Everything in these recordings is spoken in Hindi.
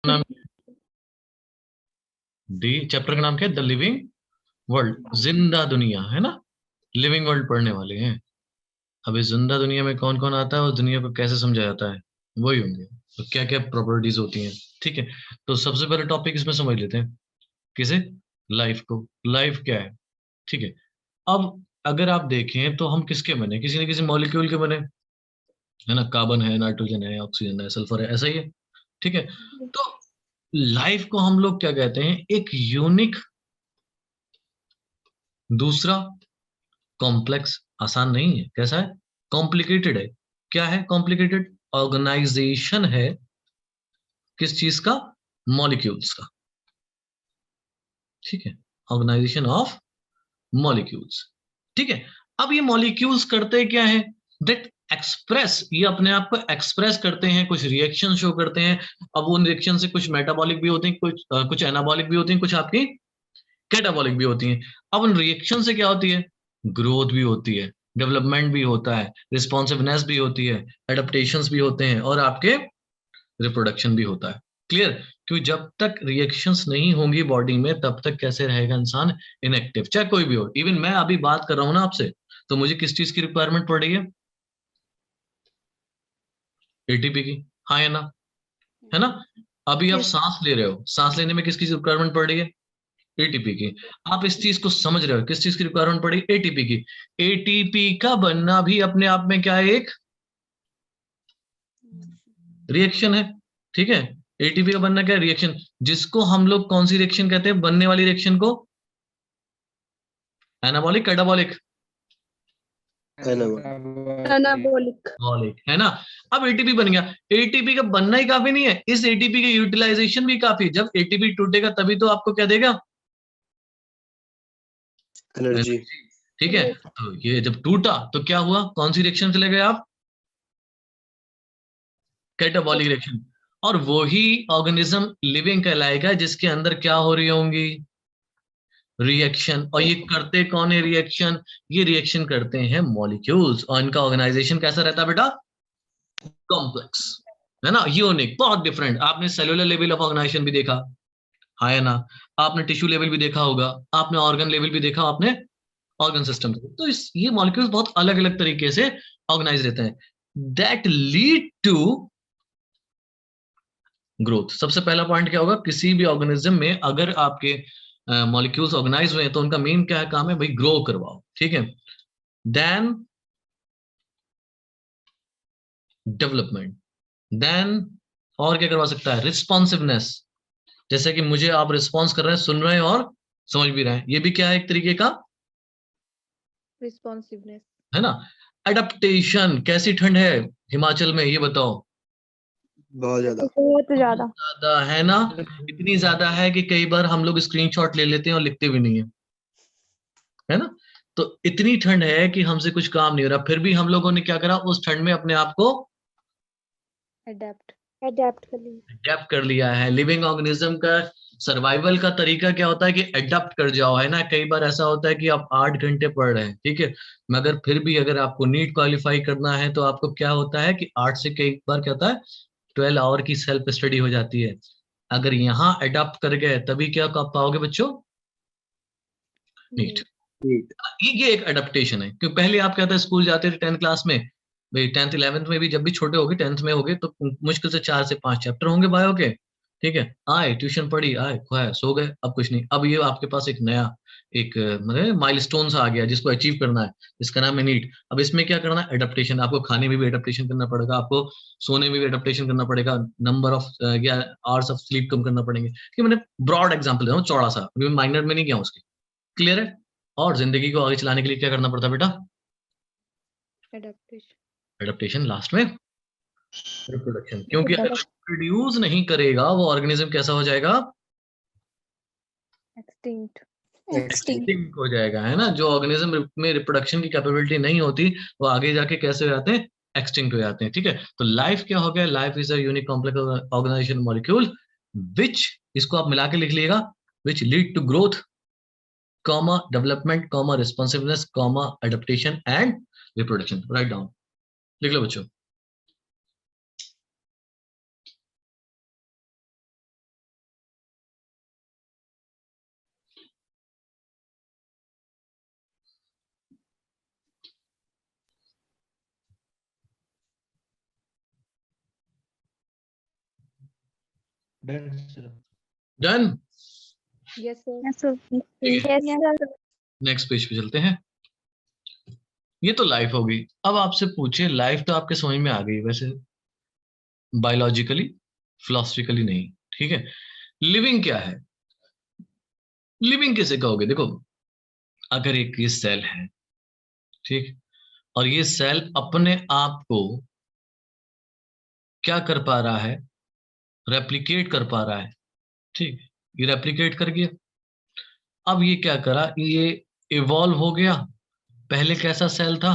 नाम डी चैप्टर का नाम क्या है? द लिविंग वर्ल्ड, जिंदा दुनिया, है ना। लिविंग वर्ल्ड पढ़ने वाले हैं। अब इस जिंदा दुनिया में कौन कौन आता है और दुनिया को कैसे समझा जाता है, वही होंगे। तो क्या क्या प्रॉपर्टीज होती हैं, ठीक है। तो सबसे पहले टॉपिक इसमें समझ लेते हैं, किसे? लाइफ को। लाइफ क्या है, ठीक है। अब अगर आप देखें तो हम किसके बने, किसी न किसी मॉलिक्यूल के बने, है ना। कार्बन है, नाइट्रोजन है, ऑक्सीजन है, सल्फर है, ऐसा ही है, ठीक है। तो लाइफ को हम लोग क्या कहते हैं? एक यूनिक, दूसरा कॉम्प्लेक्स, आसान नहीं है, कैसा है? कॉम्प्लिकेटेड है। क्या है कॉम्प्लिकेटेड? ऑर्गेनाइजेशन है, किस चीज का? मॉलिक्यूल्स का, ठीक है। ऑर्गेनाइजेशन ऑफ मॉलिक्यूल्स, ठीक है। अब ये मॉलिक्यूल्स करते क्या है? दैट एक्सप्रेस, ये अपने आप को एक्सप्रेस करते हैं, कुछ रिएक्शन शो करते हैं। अब उन रिएक्शन से कुछ मेटाबॉलिक भी होते हैं, कुछ एनाबॉलिक भी होती हैं, कुछ आपकी कैटाबॉलिक भी होती हैं। अब उन रिएक्शन से क्या होती है? ग्रोथ भी होती है, डेवलपमेंट भी होता है, रिस्पॉन्सिवनेस भी होती है, एडेप्टेशंस भी होते हैं, और आपके रिप्रोडक्शन भी होता है। क्लियर? क्योंकि जब तक रिएक्शंस नहीं होंगी बॉडी में, तब तक कैसे रहेगा इंसान? इनएक्टिव, चाहे कोई भी हो। इवन मैं अभी बात कर रहा हूं ना आपसे, तो मुझे किस चीज की रिक्वायरमेंट पड़ रही है? एटीपी की, हाँ या ना? है ना। अभी आप Yes. सांस ले रहे हो, सांस लेने में किसकी रिक्वायरमेंट पड़ रही है? एटीपी की। आप इस चीज को समझ रहे हो, किस चीज की रिक्वायरमेंट पड़ी? एटीपी की। एटीपी का बनना भी अपने आप में क्या है? एक रिएक्शन है, ठीक है। एटीपी का बनना क्या है? रिएक्शन। जिसको हम लोग कौन सी रिएक्शन कहते हैं? बनने वाली रिएक्शन को एनाबॉलिक, कैटाबॉलिक? Anabolic. एनाबॉलिक, है ना। अब एटीपी बन गया। एटीपी का बनना ही काफी नहीं है, इस एटीपी का यूटिलाइजेशन भी काफी है। जब एटीपी टूटेगा तभी तो आपको क्या देगा? एनर्जी। ठीक है। तो ये जब टूटा तो क्या हुआ? कौन सी रिएक्शन चले गए आप? Catabolic reaction. और वही ऑर्गेनिज्म लिविंग कहलाएगा जिसके अंदर क्या हो रही होंगी? रिएक्शन। और ये करते कौन है रिएक्शन? ये रिएक्शन करते हैं मॉलिक्यूल्स, और इनका ऑर्गेनाइजेशन कैसा रहता है बेटा? कॉम्प्लेक्स, है ना, यूनिक, बहुत डिफरेंट। आपने सेलुलर लेवल ऑफ ऑर्गेनाइजेशन भी देखा, हाँ या ना। आपने टिश्यू लेवल भी देखा होगा, आपने ऑर्गन लेवल भी देखा, आपने ऑर्गन सिस्टम। तो ये मॉलिक्यूल्स बहुत अलग अलग तरीके से ऑर्गेनाइज रहते हैं, दैट लीड टू ग्रोथ। सबसे पहला पॉइंट क्या होगा? किसी भी ऑर्गेनिज्म में अगर आपके मॉलिक्यूल्स ऑर्गेनाइज हुए हैं तो उनका मेन क्या काम है भाई? ग्रो करवाओ, ठीक है। देन डेवलपमेंट, देन और क्या करवा सकता है? रिस्पॉन्सिवनेस। जैसे कि मुझे आप रिस्पॉन्स कर रहे हैं, सुन रहे हैं और समझ भी रहे हैं, ये भी क्या है? एक तरीके का, Responsiveness. है ना। एडेप्टेशन। कैसी ठंड है हिमाचल में, ये बताओ? बहुत ज्यादा। बहुत ज्यादा. ज्यादा, है ना। इतनी ज्यादा है कि कई बार हम लोग स्क्रीनशॉट ले लेते हैं और लिखते भी नहीं है, है ना। तो इतनी ठंड है कि हमसे कुछ काम नहीं हो रहा, फिर भी हम लोगों ने क्या करा? उस ठंड में अपने आप को Adapt कर लिया. अडेप्ट कर लिया है। लिविंग ऑर्गेनिज्म का सर्वाइवल का तरीका क्या होता है? कि अडेप्ट कर जाओ, है ना। कई बार ऐसा होता है कि आप 8 घंटे पढ़ रहे हैं, ठीक है, मगर फिर भी अगर आपको नीट क्वालिफाई करना है तो आपको क्या होता है कि 8 से कई बार क्या होता है? 12 आवर की सेल्फ स्टडी हो जाती है। अगर यहाँ अडेप्ट कर गए तभी क्या कर पाओगे बच्चों? नीट। ये एक अडेप्टेशन है। क्योंकि पहले आप क्या था, स्कूल जाते थे 10th क्लास में, भाई 10th 11th में भी जब भी छोटे होगे, 10th में होगे तो मुश्किल से 4 से 5 चैप्टर होंगे बायो के, ठीक है। आए ट्यूशन पढ़ी, आए खोए सो गए, अब कुछ नहीं। अब ये आपके पास एक नया, एक मतलब माइलस्टोन सा आ गया जिसको अचीव करना है, इसका नाम है नीट। अब इसमें क्या करना है? एडेप्टेशन। आपको खाने में भी एडेप्टेशन करना पड़ेगा, आपको सोने में भी एडेप्टेशन करना पड़ेगा, नंबर ऑफ या आवर्स ऑफ स्लीप कम करना पड़ेंगे। कि मैंने ब्रॉड एग्जाम्पल दे रहा हूँ, चौड़ा सा, माइनर में नहीं गया उसके। क्लियर है? और जिंदगी को आगे चलाने के लिए क्या करना पड़ता है बेटा? Adaptation. एडेप्टेशन, लास्ट में रिप्रोडक्शन। क्योंकि अगर प्रोड्यूस नहीं करेगा वो ऑर्गेनिज्म, कैसा हो जाएगा? Extinct. एक्सटिंक्ट हो जाएगा, है ना। जो ऑर्गेनिज्म में रिप्रोडक्शन की कैपेबिलिटी नहीं होती, वो आगे जाके कैसे हो जाते हैं? एक्सटिंक्ट हो जाते हैं, ठीक है। तो लाइफ क्या हो गया? Life is a unique complex organization molecule which, इसको आप मिला के लिख लीजिएगा, which lead to growth, comma development, comma responsiveness, comma adaptation and reproduction. Right down, लिख लो बच्चों। Done. Yes, sir. Yes, sir. ठीक है, Yes, sir. नेक्स्ट पेज पे चलते हैं। ये तो लाइफ हो गई। अब आपसे पूछे, लाइफ तो आपके समझ में आ गई वैसे, बायोलॉजिकली, फिलोसफिकली नहीं, ठीक है। लिविंग क्या है? लिविंग किसे कहोगे? देखो, अगर एक ये सेल है, ठीक, और ये सेल अपने आप को क्या कर पा रहा है? रेप्लिकेट कर पा रहा है, ठीक, ये रेप्लिकेट कर गया। अब ये क्या करा? ये इवॉल्व हो गया। पहले कैसा सेल था?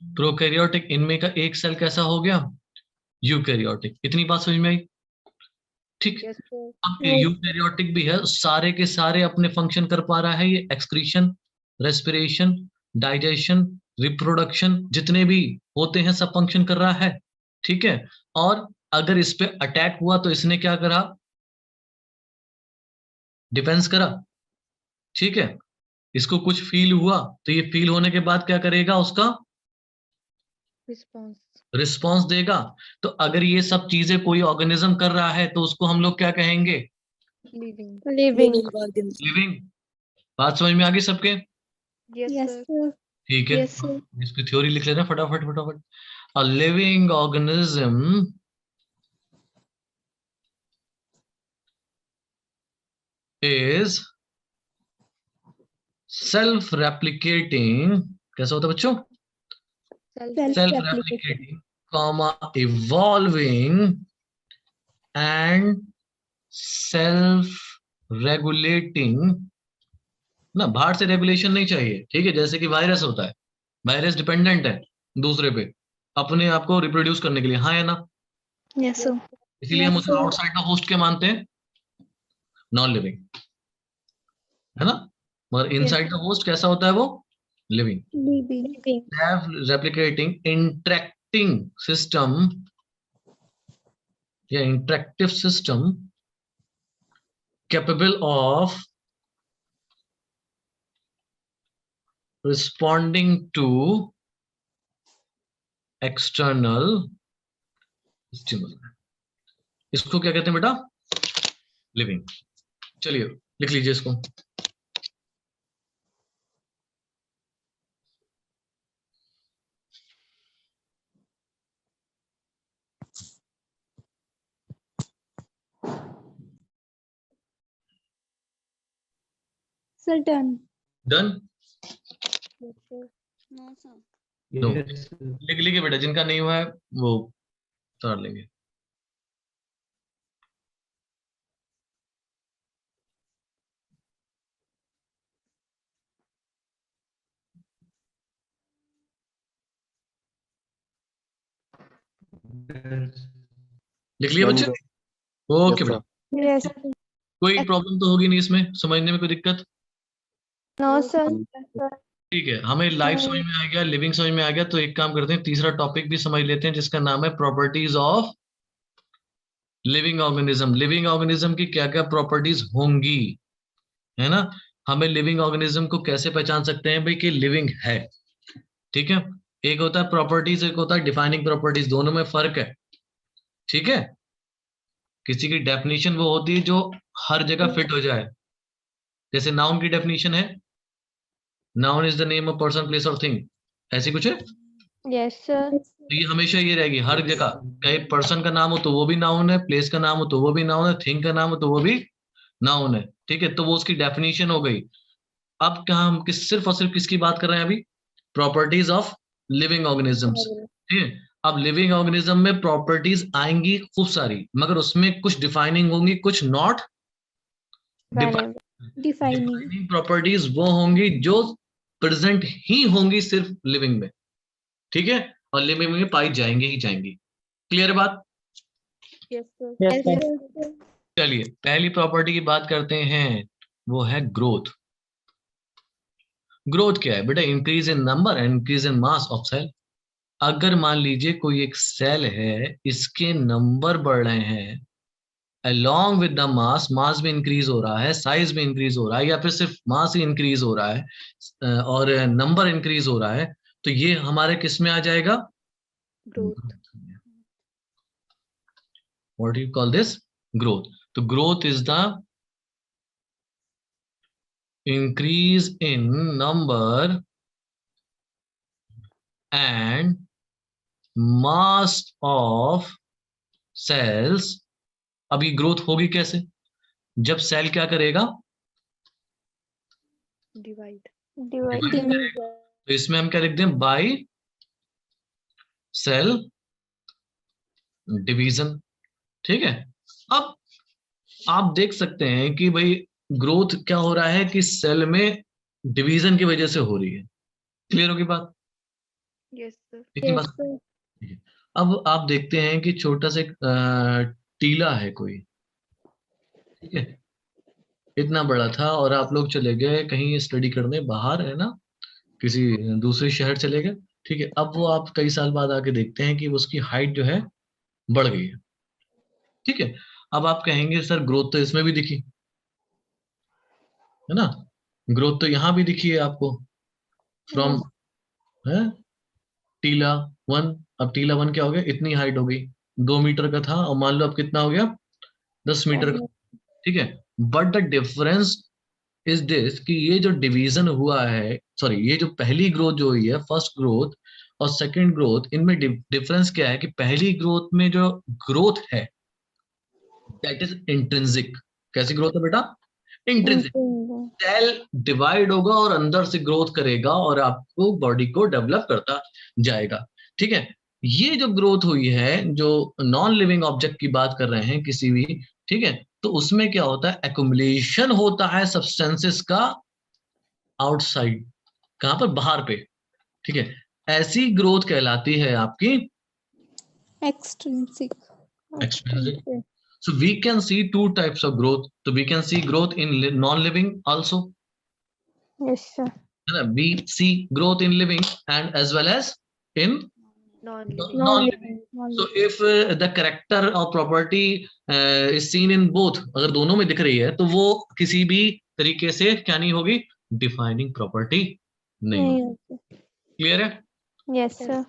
प्रोकैरियोटिक। इनमें का एक सेल कैसा हो गया? यूकैरियोटिक। इतनी बात समझ में आई? ठीक। Yes, sir. अब यूकैरियोटिक भी है, सारे के सारे अपने फंक्शन कर पा रहा है। ये एक्सक्रीशन, रेस्पिरेशन, डाइजेशन, रिप्रोडक्शन, जितने भी होते हैं सब फंक्शन कर रहा है, ठीक है। और अगर इस पे अटैक हुआ तो इसने क्या करा? डिफेंस करा, ठीक है। इसको कुछ फील हुआ तो ये फील होने के बाद क्या करेगा? उसका Response. रिस्पॉन्स देगा। तो अगर ये सब चीजें कोई ऑर्गेनिज्म कर रहा है तो उसको हम लोग क्या कहेंगे? Living. Living. लिविंग। बात समझ में आ गई सबके? Yes, Yes, sir. sir. ठीक है, Yes, sir. इसकी थ्योरी लिख लेना फटाफट फटाफट। A living organism is self replicating. कैसा होता है बच्चों? Self Self-replicating. Replicating, comma, evolving and self regulating. ना, बाहर से रेगुलेशन नहीं चाहिए, ठीक है। जैसे कि वायरस होता है, वायरस डिपेंडेंट है दूसरे पे अपने आप को रिप्रोड्यूस करने के लिए, हाँ या ना? Yes, sir. इसीलिए हम उसे आउटसाइड द होस्ट के मानते हैं, नॉन लिविंग, है ना। मगर इनसाइड द होस्ट कैसा होता है वो? Living. Living. Replicating interacting system या interactive system capable of responding to external stimulus. इसको क्या कहते हैं बेटा? लिविंग। चलिए लिख लीजिए इसको। Sir, done. Done? Yes, sir. No, sir. No. लिख लीजिए बेटा, जिनका नहीं हुआ है वो कर लेंगे। लिख लिया बच्चे? ओके बेटा। Yes. कोई प्रॉब्लम तो होगी नहीं इसमें, समझने में कोई दिक्कत? No, sir. ठीक है, हमें लाइफ समझ में आ गया, लिविंग समझ में आ गया। तो एक काम करते हैं, तीसरा टॉपिक भी समझ लेते हैं जिसका नाम है properties of living organism. Living organism की क्या क्या प्रॉपर्टीज होंगी, है ना। हमें लिविंग ऑर्गेनिज्म को कैसे पहचान सकते हैं भाई कि लिविंग है, ठीक है। एक होता है प्रॉपर्टीज, एक होता है डिफाइनिंग प्रॉपर्टीज, दोनों में फर्क है, ठीक है। किसी की डेफिनेशन वो होती है जो हर जगह फिट हो जाए। जैसे नाउन की डेफिनेशन है, noun is the name of person, place और थिंग, ऐसी कुछ है। Yes, sir. तो ये हमेशा ये रहेगी हर जगह। कहीं पर्सन का नाम हो तो वो भी नाउन है, प्लेस का नाम हो तो वो भी नाउन है, थिंग का नाम हो तो वो भी नाउन है, ठीक है। तो वो उसकी डेफिनेशन हो गई। अब क्या हम सिर्फ और सिर्फ किसकी बात कर रहे हैं अभी? प्रॉपर्टीज ऑफ लिविंग ऑर्गेनिजम्स, ठीक है। अब लिविंग ऑर्गेनिज्म में प्रॉपर्टीज आएंगी खूब सारी, मगर उसमें कुछ डिफाइनिंग होंगी, कुछ not Defining. Defining. Defining. Properties वो होंगी जो प्रेजेंट ही होंगी सिर्फ लिविंग में, ठीक है, और लिविंग में पाई जाएंगे ही जाएंगी। क्लियर बात? Yes, sir. Yes, sir. चलिए पहली प्रॉपर्टी की बात करते हैं, वो है ग्रोथ। ग्रोथ क्या है बेटा? Increase in number and increase in mass of cell. अगर मान लीजिए कोई एक सेल है, इसके नंबर बढ़ रहे हैं along with the mass, मास भी इंक्रीज हो रहा है, साइज भी इंक्रीज हो रहा है, या फिर सिर्फ मास ही इंक्रीज हो रहा है और नंबर इंक्रीज हो रहा है, तो ये हमारे किस में आ जाएगा? Growth. What do you call this? Growth. तो growth is the increase in number and mass of cells. अब ये ग्रोथ होगी कैसे? जब सेल क्या करेगा? Divide Divide Divide. तो इसमें हम क्या लिखते हैं? By cell division. ठीक है। अब आप देख सकते हैं कि भाई ग्रोथ क्या हो रहा है कि सेल में डिवीजन की वजह से हो रही है। क्लियर होगी बात? यस सर इतनी Yes, बात sir. ठीक है। अब आप देखते हैं कि छोटा सा एक टीला है कोई, ठीक है, इतना बड़ा था और आप लोग चले गए कहीं स्टडी करने बाहर, है ना, किसी दूसरे शहर चले गए। ठीक है। अब वो आप कई साल बाद आके देखते हैं कि उसकी हाइट जो है बढ़ गई है। ठीक है। अब आप कहेंगे सर ग्रोथ तो इसमें भी दिखी, है ना, ग्रोथ तो यहाँ भी दिखी है आपको फ्रॉम, Yes. है, टीला वन। अब टीला वन क्या हो गया? इतनी हाइट हो गई, 2 मीटर का था और मान लो अब कितना हो गया? 10 मीटर का। ठीक है। But the difference is this कि ये जो डिवीजन हुआ है, सॉरी, ये जो पहली ग्रोथ जो हुई है, फर्स्ट ग्रोथ और सेकंड ग्रोथ, इनमें डिफरेंस क्या है कि पहली ग्रोथ में जो ग्रोथ है दैट इज इंट्रिंसिक। कैसी ग्रोथ है बेटा? इंट्रिंसिक। Intrinsic. सेल डिवाइड होगा और अंदर से ग्रोथ करेगा और आपको बॉडी को डेवलप करता जाएगा। ठीक है। ये जो ग्रोथ हुई है, जो नॉन लिविंग ऑब्जेक्ट की बात कर रहे हैं किसी भी, ठीक है, तो उसमें क्या होता है? एक्युमुलेशन होता है सब्सटेंसेस का आउटसाइड, कहां पर? बाहर पे। ठीक है। ऐसी ग्रोथ कहलाती है आपकी Extrinsic. Extrinsic. Extrinsic. So we can see two types of growth. So we can see growth in non-living also. Yes sir. है ना? We see growth in living and as well as in Non-living. non-living. So Non-living. if the character or property is seen in both, अगर दोनों में दिख रही है तो वो किसी भी तरीके से क्या नहीं होगी? डिफाइनिंग प्रॉपर्टी नहीं होगी। नहीं होती. क्लियर है? Yes. Yes, sir.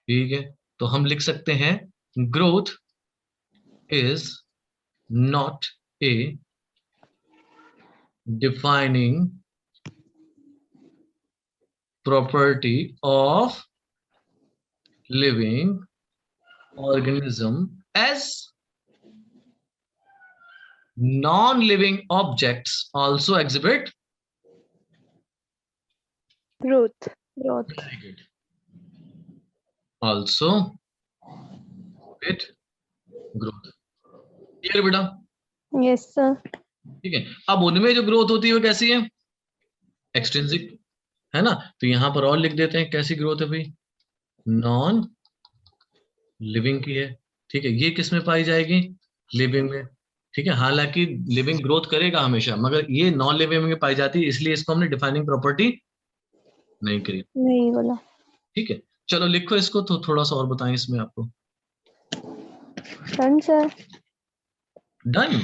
ठीक है। तो हम लिख सकते हैं growth is not a defining property of living organism as non-living objects also exhibit Growth. Growth. very good also with growth। Clear बेटा? Yes, sir. ठीक है। अब उनमें जो ग्रोथ होती है वो कैसी है? एक्सट्रिंसिक, है ना। तो यहां पर और लिख देते हैं कैसी ग्रोथ है भाई? नॉन लिविंग की है। ठीक है। ये किस में पाई जाएगी? लिविंग में। ठीक है। हालांकि लिविंग ग्रोथ करेगा हमेशा, मगर ये नॉन लिविंग में पाई जाती है, इसलिए इसको हमने डिफाइनिंग प्रॉपर्टी नहीं करी। नहीं बोला. ठीक है। चलो लिखो इसको तो थोड़ा सा और बताएं इसमें आपको। Done, sir. डन।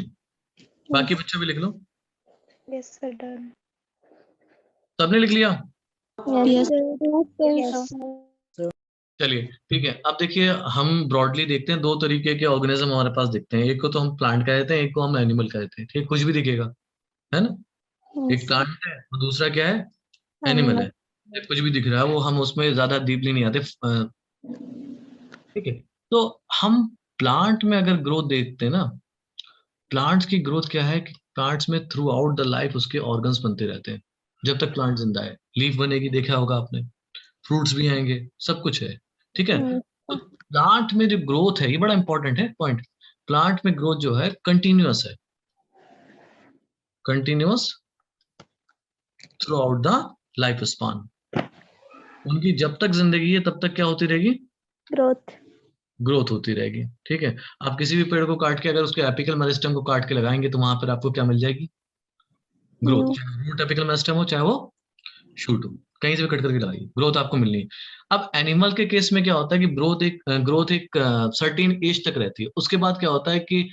बाकी बच्चों भी लिख लो। Yes sir. Done. सबने लिख लिया? Yes, sir. Yes. चलिए ठीक है। अब देखिए हम ब्रॉडली देखते हैं, दो तरीके के ऑर्गेनिज्म हमारे पास दिखते हैं। एक को तो हम प्लांट कहते हैं, एक को हम एनिमल कहते हैं। ठीक, कुछ भी दिखेगा, है ना। एक Yes. प्लांट है और दूसरा क्या है? एनिमल है। Animal. कुछ भी दिख रहा है वो हम उसमें ज्यादा डीपली नहीं आते। ठीक है। तो हम प्लांट में अगर ग्रोथ देखते हैं ना, प्लांट्स की ग्रोथ क्या है कि प्लांट्स में थ्रू आउट द लाइफ उसके ऑर्गन्स बनते रहते हैं जब तक प्लांट जिंदा है। लीफ बनेगी, देखा होगा आपने, फ्रूट्स भी आएंगे, सब कुछ है। ठीक है। Yes. तो प्लांट में जो ग्रोथ है, ये बड़ा इंपॉर्टेंट है पॉइंट। प्लांट में ग्रोथ जो है कंटिन्यूअस है, continuous through out the life span. उनकी जब तक जिंदगी है तब तक क्या होती रहेगी? Growth. ग्रोथ होती रहेगी। ठीक है। आप किसी भी पेड़ को काट के अगर उसके एपिकल मेरिस्टम को काट के लगाएंगे तो वहां पर आपको क्या मिल जाएगी? ग्रोथ। New. चाहे रूट एपिकल मेरिस्टम हो चाहे वो शूट हो, कहीं से भी कट करके लगाइए, ग्रोथ आपको मिलनी है। अब एनिमल के केस में क्या होता है कि ग्रोथ एक सर्टेन एज तक रहती है। उसके बाद क्या होता है कि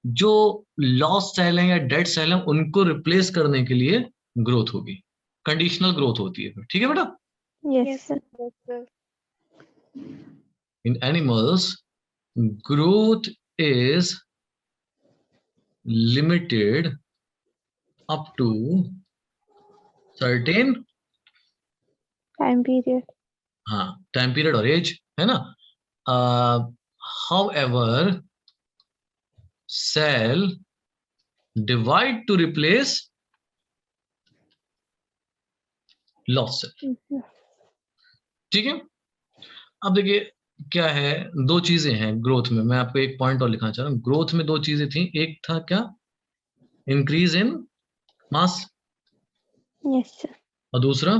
जो लॉस्ट सेल है या डेड सेल है उनको रिप्लेस करने के लिए ग्रोथ होगी, कंडीशनल ग्रोथ होती है। ठीक है बेटा। Yes, sir. Yes sir. In animals growth is limited up to certain Time period. हाँ टाइम पीरियड और एज है ना. However, cell divide to replace lost cell. ठीक है. अब देखिए क्या है, दो चीजें हैं ग्रोथ में. मैं आपको एक पॉइंट और लिखना चाह रहा हूँ. ग्रोथ में दो चीजें थी. एक था क्या, increase in mass, Yes, sir. और दूसरा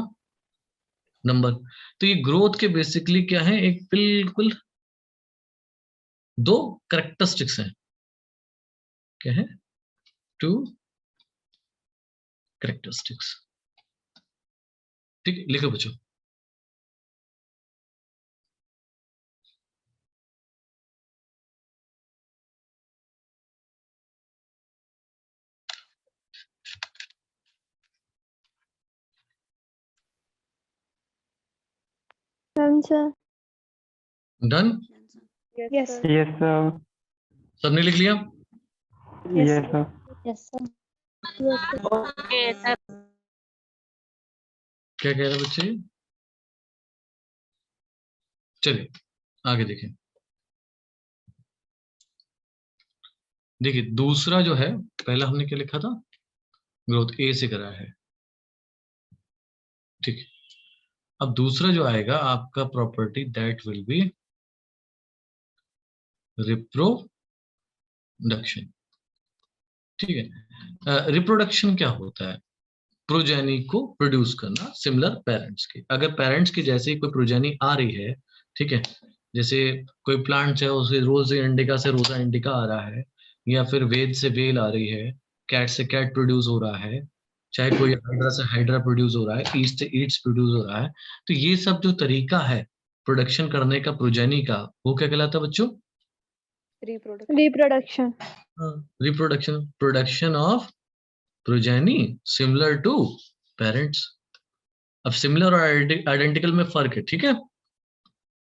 नंबर. तो ये ग्रोथ के बेसिकली क्या है, एक बिल्कुल दो करेक्टरिस्टिक्स हैं. क्या है, टू करेक्टरिस्टिक्स. ठीक है, लिखो बच्चों. Done, sir. Done. Yes. Yes, sir. सबने लिख लिया. Yes, sir. Yes, sir. Yes, sir. क्या कह रहे हैं बच्चे? चलिए आगे देखें. देखिए दूसरा जो है, पहला हमने क्या लिखा था, ग्रोथ ए से करा है. ठीक है. अब दूसरा जो आएगा आपका property, that will be reproduction. ठीक है. रिप्रोडक्शन क्या होता है, प्रोजेनी को प्रोड्यूस करना सिमिलर पेरेंट्स के. अगर पेरेंट्स के जैसे ही कोई प्रोजेनी आ रही है, ठीक है, जैसे कोई प्लांट है उसे रोज इंडिका से रोजा इंडिका आ रहा है, या फिर वेद से वेल आ रही है, कैट से कैट प्रोड्यूस हो रहा है, चाहे कोई हाइड्रा से हाइड्रा प्रोड्यूस हो रहा है, ईस्ट से ईट्स प्रोड्यूस हो रहा है. तो ये सब जो तरीका है प्रोडक्शन करने का प्रोजेनी का, वो क्या कहलाता है बच्चों? Reproduction. Reproduction. Reproduction. Production of progeny similar to parents. अब सिमिलर और आइडेंटिकल में फर्क है. ठीक है.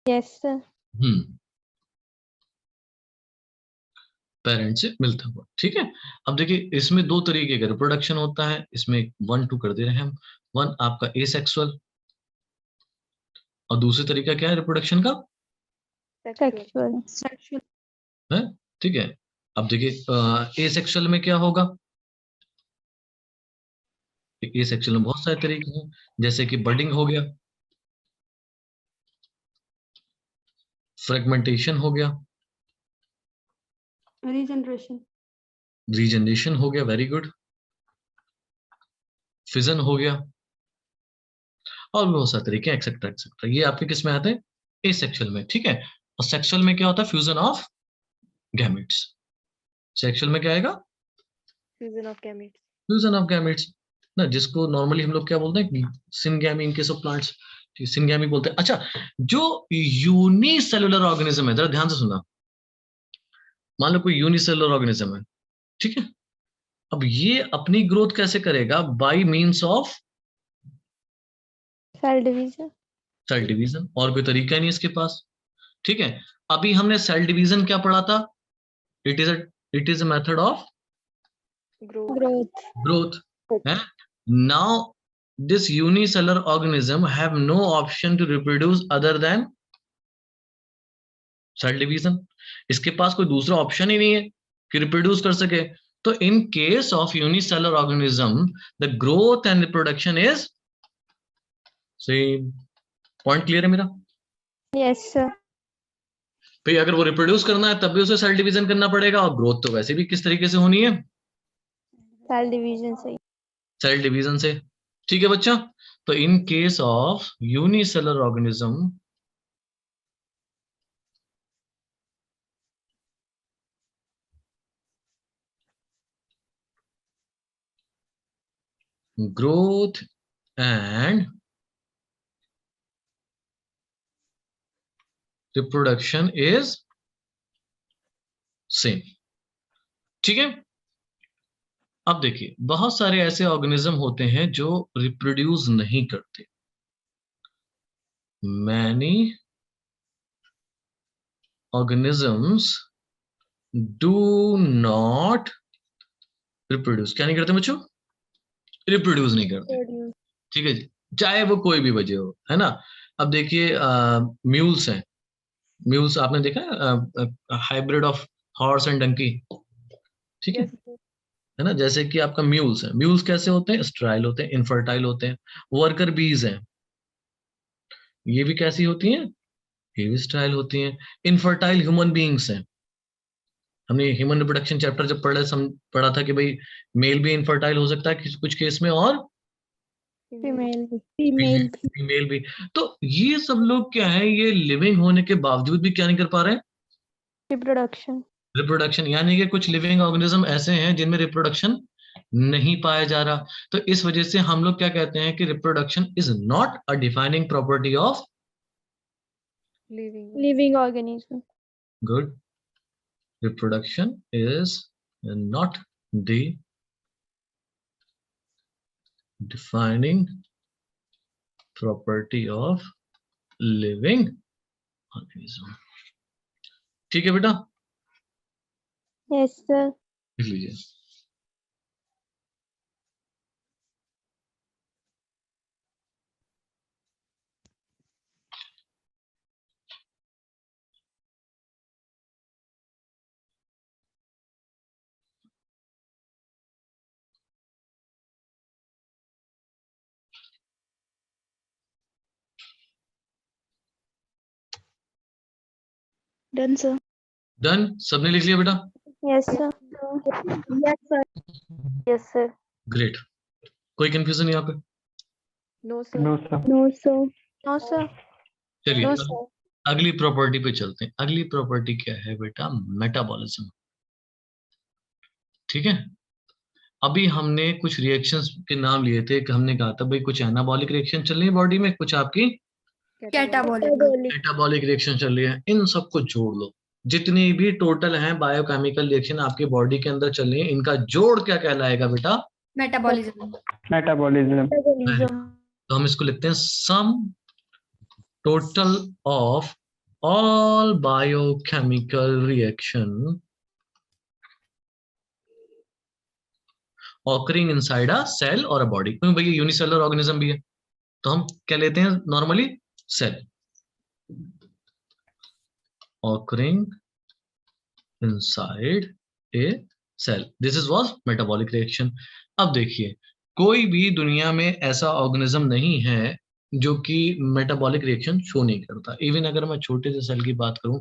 Yes, sir. पेरेंट से मिलता हुआ. ठीक है. अब देखिए इसमें दो तरीके का रिप्रोडक्शन होता है. इसमें 1 2 कर दे रहे हैं हम. वन आपका एसेक्सुअल, और दूसरी तरीका क्या है रिप्रोडक्शन का? Sexual. Sexual. है. ठीक है. अब देखिए एसेक्सुअल में क्या होगा. एसेक्सुअल में बहुत सारे तरीके हैं, जैसे कि बडिंग हो गया, फ्रेगमेंटेशन हो गया, Regeneration. रीजनरेशन हो गया, वेरी गुड, फिजन हो गया, और भी बहुत सारे तरीके एक्सेट्रा एक्सेट्रा. ये आपके किस में आते हैं? एसेक्सुअल में. ठीक है. और सेक्सुअल में क्या होता है? Fusion of gametes. सेक्सुअल में क्या आएगा? Fusion of gametes. Fusion of gametes ना, जिसको नॉर्मली हम लोग क्या बोलते हैं? Syngamy in case of plants. Syngamy बोलते हैं. अच्छा, जो यूनिसेलुलर ऑर्गेनिज्म है, जरा ध्यान से सुनना. मान लो कोई यूनिसेलुलर ऑर्गेनिज्म है, ठीक है. अब ये अपनी ग्रोथ कैसे करेगा? By means of Cell division. Cell division. और कोई तरीका नहीं इसके पास. ठीक है. अभी हमने सेल डिवीजन क्या पढ़ा था? It is a method of Growth. Growth. growth. Now this unicellular organism have no option to reproduce other than cell division. इसके पास कोई दूसरा ऑप्शन ही नहीं है कि रिप्रोड्यूस कर सके. तो in case of unicellular organism the growth and reproduction is same. Point clear है मेरा? Yes, sir. भाई अगर वो रिप्रोड्यूस करना है तब भी उसे सेल डिवीजन करना पड़ेगा, और ग्रोथ तो वैसे भी किस तरीके से होनी है? Cell division सही. सेल डिवीजन से. ठीक है बच्चा. तो in case of unicellular organism growth and reproduction is same. ठीक है. अब देखिए बहुत सारे ऐसे ऑर्गेनिज्म होते हैं जो रिप्रोड्यूस नहीं करते. many organisms do not reproduce क्या नहीं करते बच्चों? रिप्रोड्यूस नहीं करते, Produce. ठीक है जी, चाहे वो कोई भी वजह हो, है ना। अब देखिए म्यूल्स हैं, म्यूल्स आपने देखा है, hybrid of horse and donkey, ठीक है Yes, sir. है ना। जैसे कि आपका म्यूल्स है, म्यूल्स कैसे होते हैं? स्टेराइल होते हैं, इनफर्टाइल होते हैं। वर्कर बीज हैं, ये भी कैसी होती हैं? ये भी स्टेराइल होती हैं। इनफर्टाइल ह्यूमन बीइंग्स हैं, हमने ह्यूमन रिप्रोडक्शन चैप्टर जब पढ़ा था कि भाई मेल भी इनफर्टाइल हो सकता है कुछ केस में, और फीमेल फीमेल भी। तो ये सब लोग क्या है, ये लिविंग होने के बावजूद भी क्या नहीं कर पा रहे हैं? रिप्रोडक्शन रिप्रोडक्शन, यानी कि कुछ लिविंग ऑर्गेनिज्म ऐसे हैं जिनमें रिप्रोडक्शन नहीं पाया जा रहा। तो इस वजह से हम लोग क्या कहते हैं कि reproduction is not a defining property of Living. Living organism good. Reproduction is not the defining property of living organism. ठीक है बेटा, यस सर लिख लीजिए। डन सर डन, सबने लिख लिया बेटा? Yes sir yes sir yes sir great, कोई कंफ्यूजन यहाँ पे? No, sir. No, sir. No sir no sir चलिए नो अब सर अगली प्रॉपर्टी पे चलते हैं। अगली प्रॉपर्टी क्या है बेटा? मेटाबॉलिज्म, ठीक है। अभी हमने कुछ रिएक्शंस के नाम लिए थे कि हमने कहा था भाई कुछ एनाबॉलिक रिएक्शन चल रही है बॉडी में, कुछ आपकी मेटाबॉलिक रिएक्शन चल रही है। इन सबको जोड़ लो, जितनी भी टोटल हैं बायोकेमिकल रिएक्शन आपके बॉडी के अंदर चल रही है, इनका जोड़ क्या कहलाएगा बेटा? Metabolism. तो हम इसको लिखते हैं sum total of all biochemical reaction occurring inside a cell or a body, क्योंकि भाई यूनिसेलुलर ऑर्गेनिज्म भी है, तो हम क्या लेते हैं normally? Cell. occurring inside a cell, this is was metabolic reaction। अब देखिए, कोई भी दुनिया में ऐसा ऑर्गेनिज्म नहीं है जो कि मेटाबॉलिक रिएक्शन शो नहीं करता। इवन अगर मैं छोटे से सेल की बात करूं,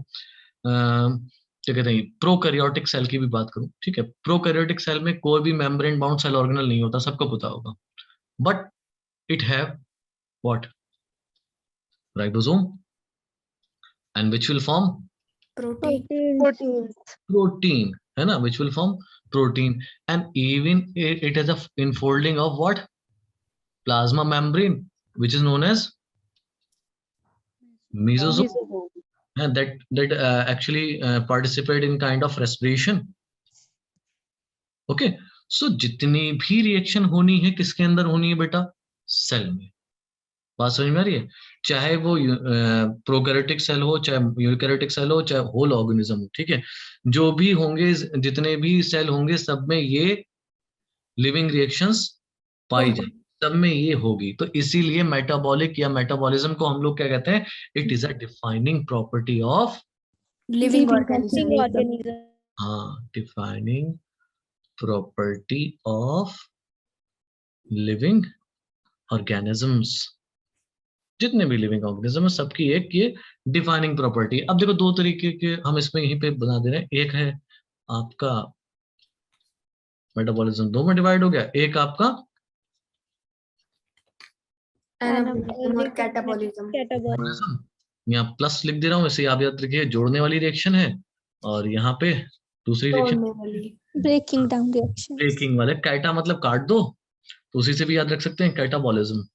क्या कहते हैं, प्रोकैरियोटिक सेल की भी बात करूं, ठीक है, प्रोकैरियोटिक सेल में कोई भी मेम्ब्रेन बाउंड सेल ऑर्गेनल नहीं होता, सबको पता होगा, but it have what? Ribosome, and which will form protein, है ना, which will form protein, and even it has a infolding of what? Plasma membrane which is known as mesosome, and that actually participate in kind of respiration। Okay, so जितनी भी रिएक्शन होनी है किसके अंदर होनी है बेटा? सेल में। बात समझ में आ रही है? चाहे वो प्रोकैरियोटिक सेल हो, चाहे यूकैरियोटिक सेल हो, चाहे होल ऑर्गेनिज्म हो, ठीक है, जो भी होंगे, जितने भी सेल होंगे, सब में ये लिविंग रिएक्शंस पाई जाएंगी, सब में ये होगी। तो इसीलिए मेटाबॉलिक या मेटाबॉलिज्म को हम लोग क्या कहते हैं? It is a defining property of Living organism. हाँ, defining property of living organisms. जितने भी लिविंग ऑर्गेनिज्म है सबकी एक ये डिफाइनिंग प्रॉपर्टी। अब देखो दो तरीके के हम इसमें यहीं पे बना दे रहे हैं। एक है आपका मेटाबॉलिज्म, दो में डिवाइड हो गया। एक आपका Anabolism और catabolism. मेटाबॉलिज्म, यहाँ प्लस लिख दे रहा हूँ, इसे आप याद रखिए, जोड़ने वाली रिएक्शन है, और यहाँ पे दूसरी रिएक्शन तोड़ने वाली. ब्रेकिंग डाउन रिएक्शन ब्रेकिंग वाले। कैटा मतलब काट दो, तो उसी से भी याद रख सकते हैं कैटाबॉलिज्म।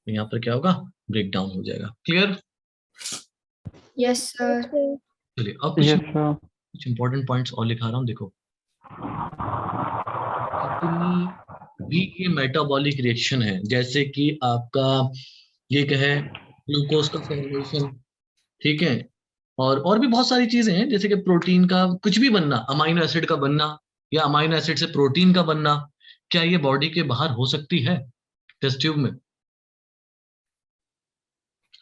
यहाँ पर क्या होगा? ब्रेक डाउन हो जाएगा। क्लियर? Yes, sir. चलिए अब Yes, sir. कुछ इंपॉर्टेंट पॉइंट्स और लिखा रहा हूँ, देखो। भी ये मेटाबॉलिक रिएक्शन है, जैसे कि आपका ये कहे ग्लूकोज का फॉर्मेशन, ठीक है, और भी बहुत सारी चीजें हैं, जैसे कि प्रोटीन का कुछ भी बनना, अमाइनो एसिड का बनना, या अमाइनो एसिड से प्रोटीन का बनना, क्या ये बॉडी के बाहर हो सकती है टेस्ट ट्यूब में?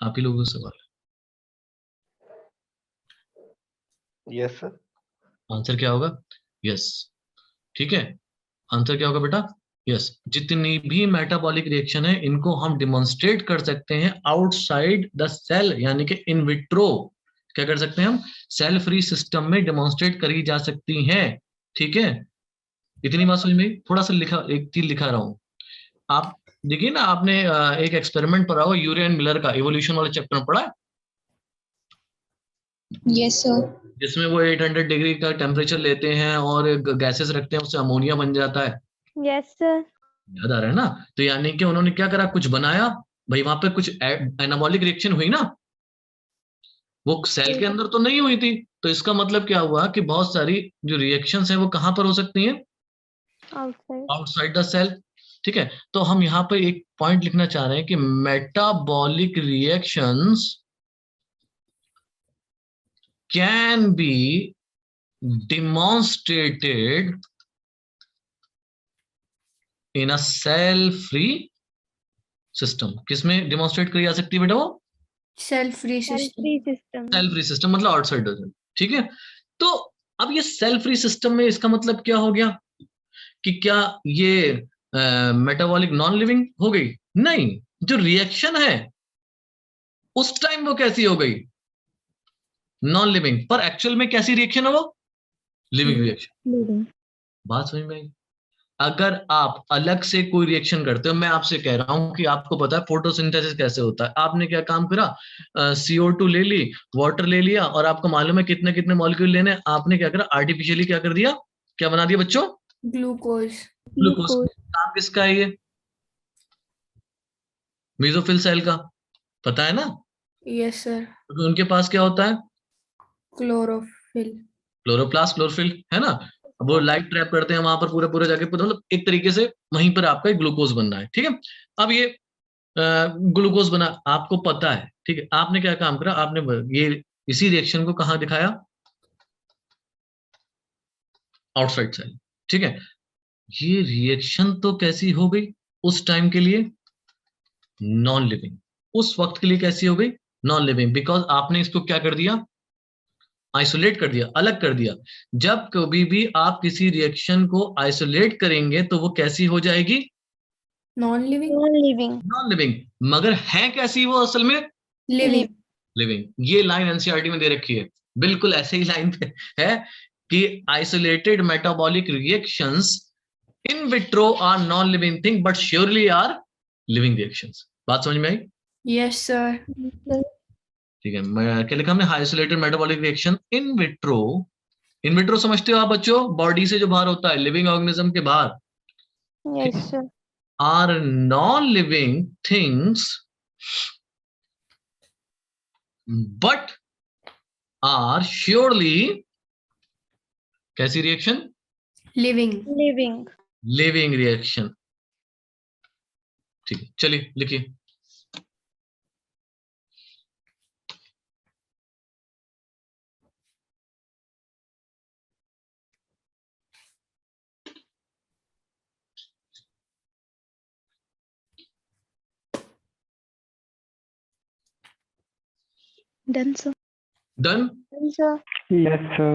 आप ही लोगों से सवाल है। Yes sir. आंसर क्या होगा? यस। ठीक है, आंसर क्या होगा बेटा? यस। जितनी भी मेटाबॉलिक रिएक्शन है इनको हम डिमॉन्स्ट्रेट कर सकते हैं आउटसाइड द सेल, यानी कि इन विट्रो। क्या कर सकते हैं हम? सेल फ्री सिस्टम में डिमॉन्स्ट्रेट करी जा सकती हैं। ठीक है, इतनी बात समझ में आई? थोड़ा सा लिखा, एक चीज लिखा रहा हूं। आप देखिए ना, आपने एक एक्सपेरिमेंट पढ़ा होगा, यूरे एंड मिलर का, इवोल्यूशन वाले चैप्टर में पढ़ा है, Yes, sir. जिसमें वो 800 डिग्री का टेम्परेचर लेते हैं और गैसेस रखते हैं, उससे अमोनिया बन जाता है। Yes, sir. याद आ रहा है ना? तो यानी कि उन्होंने क्या करा, कुछ बनाया भाई, वहां पे कुछ एनाबॉलिक रिएक्शन हुई ना, वो सेल के अंदर तो नहीं हुई थी। तो इसका मतलब क्या हुआ कि बहुत सारी जो रिएक्शंस हैं वो कहां पर हो सकती हैं? Outside. Outside the cell. ठीक है, तो हम यहाँ पे एक पॉइंट लिखना चाह रहे हैं कि metabolic reactions can be demonstrated in a cell free system। किसमें डिमॉन्स्ट्रेट करी जा सकती है बेटा? वो Cell-free system. Cell-free system. Cell free system, मतलब आउटसाइड द सेल। ठीक है, तो अब ये सेल फ्री सिस्टम में इसका मतलब क्या हो गया कि क्या ये मेटाबॉलिक नॉन लिविंग हो गई? नहीं, जो रिएक्शन है उस टाइम वो कैसी हो गई? Non living. पर एक्चुअल में कैसी रिएक्शन है वो? Living reaction. Living. बात समझ में आई? अगर आप अलग से कोई रिएक्शन करते हो, मैं आपसे कह रहा हूं कि आपको पता है फोटोसिंथेसिस कैसे होता है, आपने क्या काम करा, CO2 ले ली, वाटर ले लिया, और आपको मालूम है कितने कितने मॉलिक्यूल लेने, आपने क्या करा, आर्टिफिशियली क्या कर दिया, क्या बना दिया बच्चों? Glucose. ग्लूकोज। काम किसका है ये? मेसोफिल सेल का, पता है ना? Yes, sir. क्योंकि उनके पास क्या होता है? Chlorophyll. क्लोरोप्लास्ट, क्लोरोफिल, है ना? वो लाइट ट्रैप करते हैं वहां पर पूरे पूरे जाके, मतलब एक तरीके से वहीं पर आपका ग्लूकोज बनना है। ठीक है, अब ये ग्लूकोज बना, आपको पता है। ठीक है, आपने क्या काम करा, आपने ये इसी रिएक्शन को कहां दिखाया? Outside cell. ठीक है, ये रिएक्शन तो कैसी हो गई उस टाइम के लिए? Non living. उस वक्त के लिए कैसी हो गई? नॉन लिविंग, बिकॉज आपने इसको क्या कर दिया? आइसोलेट कर दिया, अलग कर दिया। जब कभी भी आप किसी रिएक्शन को आइसोलेट करेंगे तो वो कैसी हो जाएगी? Non-living. Non-living. Non living. मगर है कैसी वो असल में? Living. लिविंग। ये लाइन एनसीईआरटी में दे रखी है, बिल्कुल ऐसे ही लाइन पे है कि isolated metabolic reactions in vitro are non living thing but surely are living reactions. बात समझ में आई? Yes, sir. ठीक है, मैं क्या लिखा हमने? Isolated metabolic reaction in vitro. In vitro समझते हो आप बच्चों? बॉडी से जो बाहर होता है, लिविंग ऑर्गेनिज्म के बाहर, Yes, sir. Are non living things but are surely कैसी reaction? Living. Living. Living reaction. ठीक है, चलिए लिखिए। Done, sir. Done? Done, sir. Yes, sir.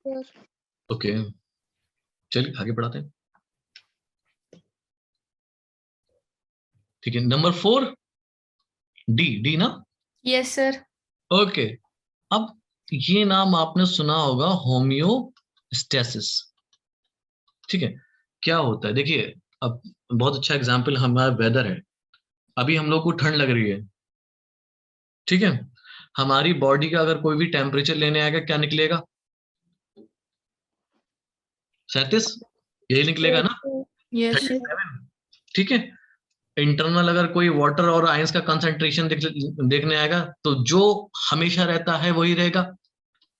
Yes. Okay, चलिए आगे बढ़ाते हैं। ठीक है, नंबर 4, डी ना? Yes, sir. ओके, अब ये नाम आपने सुना होगा, होम्योस्टेसिस। ठीक है, क्या होता है? देखिए, अब बहुत अच्छा एग्जांपल हमारा वेदर है। अभी हम लोग को ठंड लग रही है, ठीक है, हमारी बॉडी का अगर कोई भी टेम्परेचर लेने आएगा, क्या निकलेगा? 37, यही निकलेगा ना? Yes, sir. 37। ठीक है, इंटरनल अगर कोई वाटर और आयंस का कंसंट्रेशन देखने आएगा तो जो हमेशा रहता है वही रहेगा,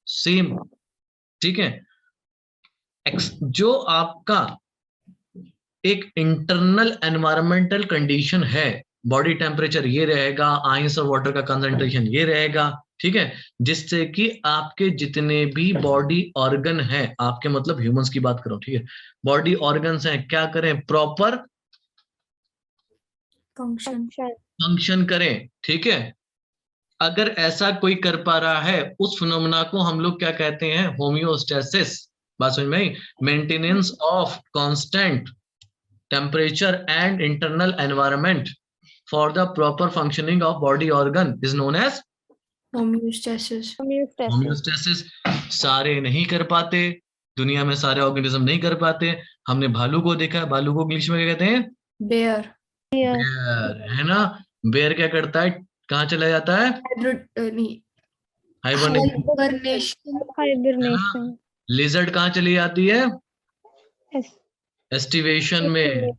सेम। ठीक है, जो आपका एक इंटरनल एनवायरमेंटल कंडीशन है, बॉडी टेम्परेचर ये रहेगा, आयंस और वाटर का कंसंट्रेशन ये रहेगा, ठीक है, जिससे कि आपके जितने भी बॉडी ऑर्गन हैं, आपके मतलब ह्यूमंस की बात करो, ठीक है, बॉडी ऑर्गन्स हैं, क्या करें, प्रॉपर Function. Function. फंक्शन करें, ठीक है। अगर ऐसा कोई कर पा रहा है, उस फिनोमेना को हम लोग क्या कहते हैं, होमियोस्टेसिस। बात समझ में आई? Maintenance of constant temperature and internal environment for the proper functioning of body organ is known as Homeostasis. Homeostasis. Homeostasis. सारे नहीं कर पाते, दुनिया में सारे ऑर्गेनिज्म नहीं कर पाते। हमने भालू को देखा है, भालू को इंग्लिश में क्या कहते हैं, Bear. Here. बेयर, है ना। बेयर क्या करता है, कहाँ चला जाता है, नहीं, हाइबरनेशन। hibernation. Hibernation. लिजर्ड कहाँ चली जाती है, Yes. एस्टिवेशन में,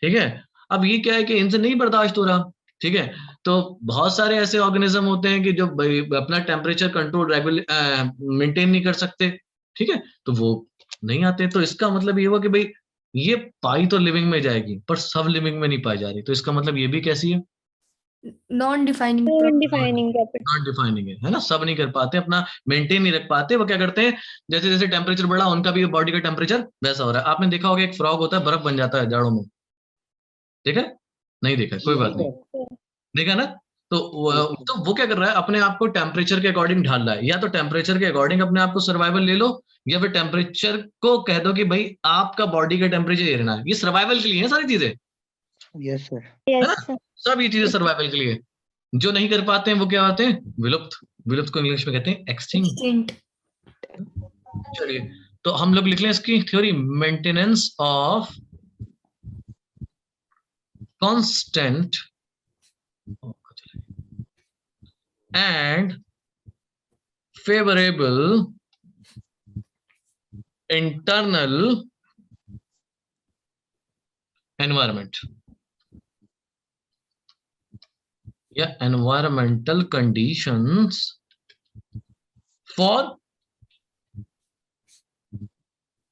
ठीक है। अब ये क्या है कि इनसे नहीं बर्दाश्त हो रहा, ठीक है, तो बहुत सारे ऐसे ऑर्गेनिज्म होते हैं कि जो अपना टेम्परेचर कंट्रोल रेगुलर मेंटेन नहीं कर सकते, ठीक है, तो वो नहीं आते। तो इसका मतलब ये हुआ कि भाई ये पाई तो लिविंग में जाएगी पर सब लिविंग में नहीं पाई जा रही, तो इसका मतलब ये भी कैसी है, Non-defining. Defining capital. Not defining है ना। सब नहीं कर पाते, अपना मेंटेन नहीं रख पाते। वो क्या करते हैं, जैसे जैसे टेम्परेचर बढ़ा, उनका भी बॉडी का टेम्परेचर वैसा हो रहा है। आपने देखा होगा एक फ्रॉग होता है, बर्फ बन जाता है जाड़ों में, देखा है? नहीं देखा, कोई बात नहीं, देखा ना। तो वो क्या कर रहा है, अपने आप को टेम्परेचर के अकॉर्डिंग ढाल रहा है। या तो टेम्परेचर के अकॉर्डिंग अपने आप को सर्वाइवल ले लो, या फिर टेम्परेचर को कह दो कि भाई आपका बॉडी का टेम्परेचर ये रहना है। ये सर्वाइवल के लिए है सारी चीजें, Yes, sir. है ना। Yes. sir. सब ये चीजें सर्वाइवल के लिए। जो नहीं कर पाते हैं वो क्या होते हैं, विलुप्त। विलुप्त को इंग्लिश में कहते हैं एक्सटिंक्ट। Extinct. चलिए, तो हम लोग लिख लें इसकी theory, maintenance of constant and favourable internal environment या environmental conditions for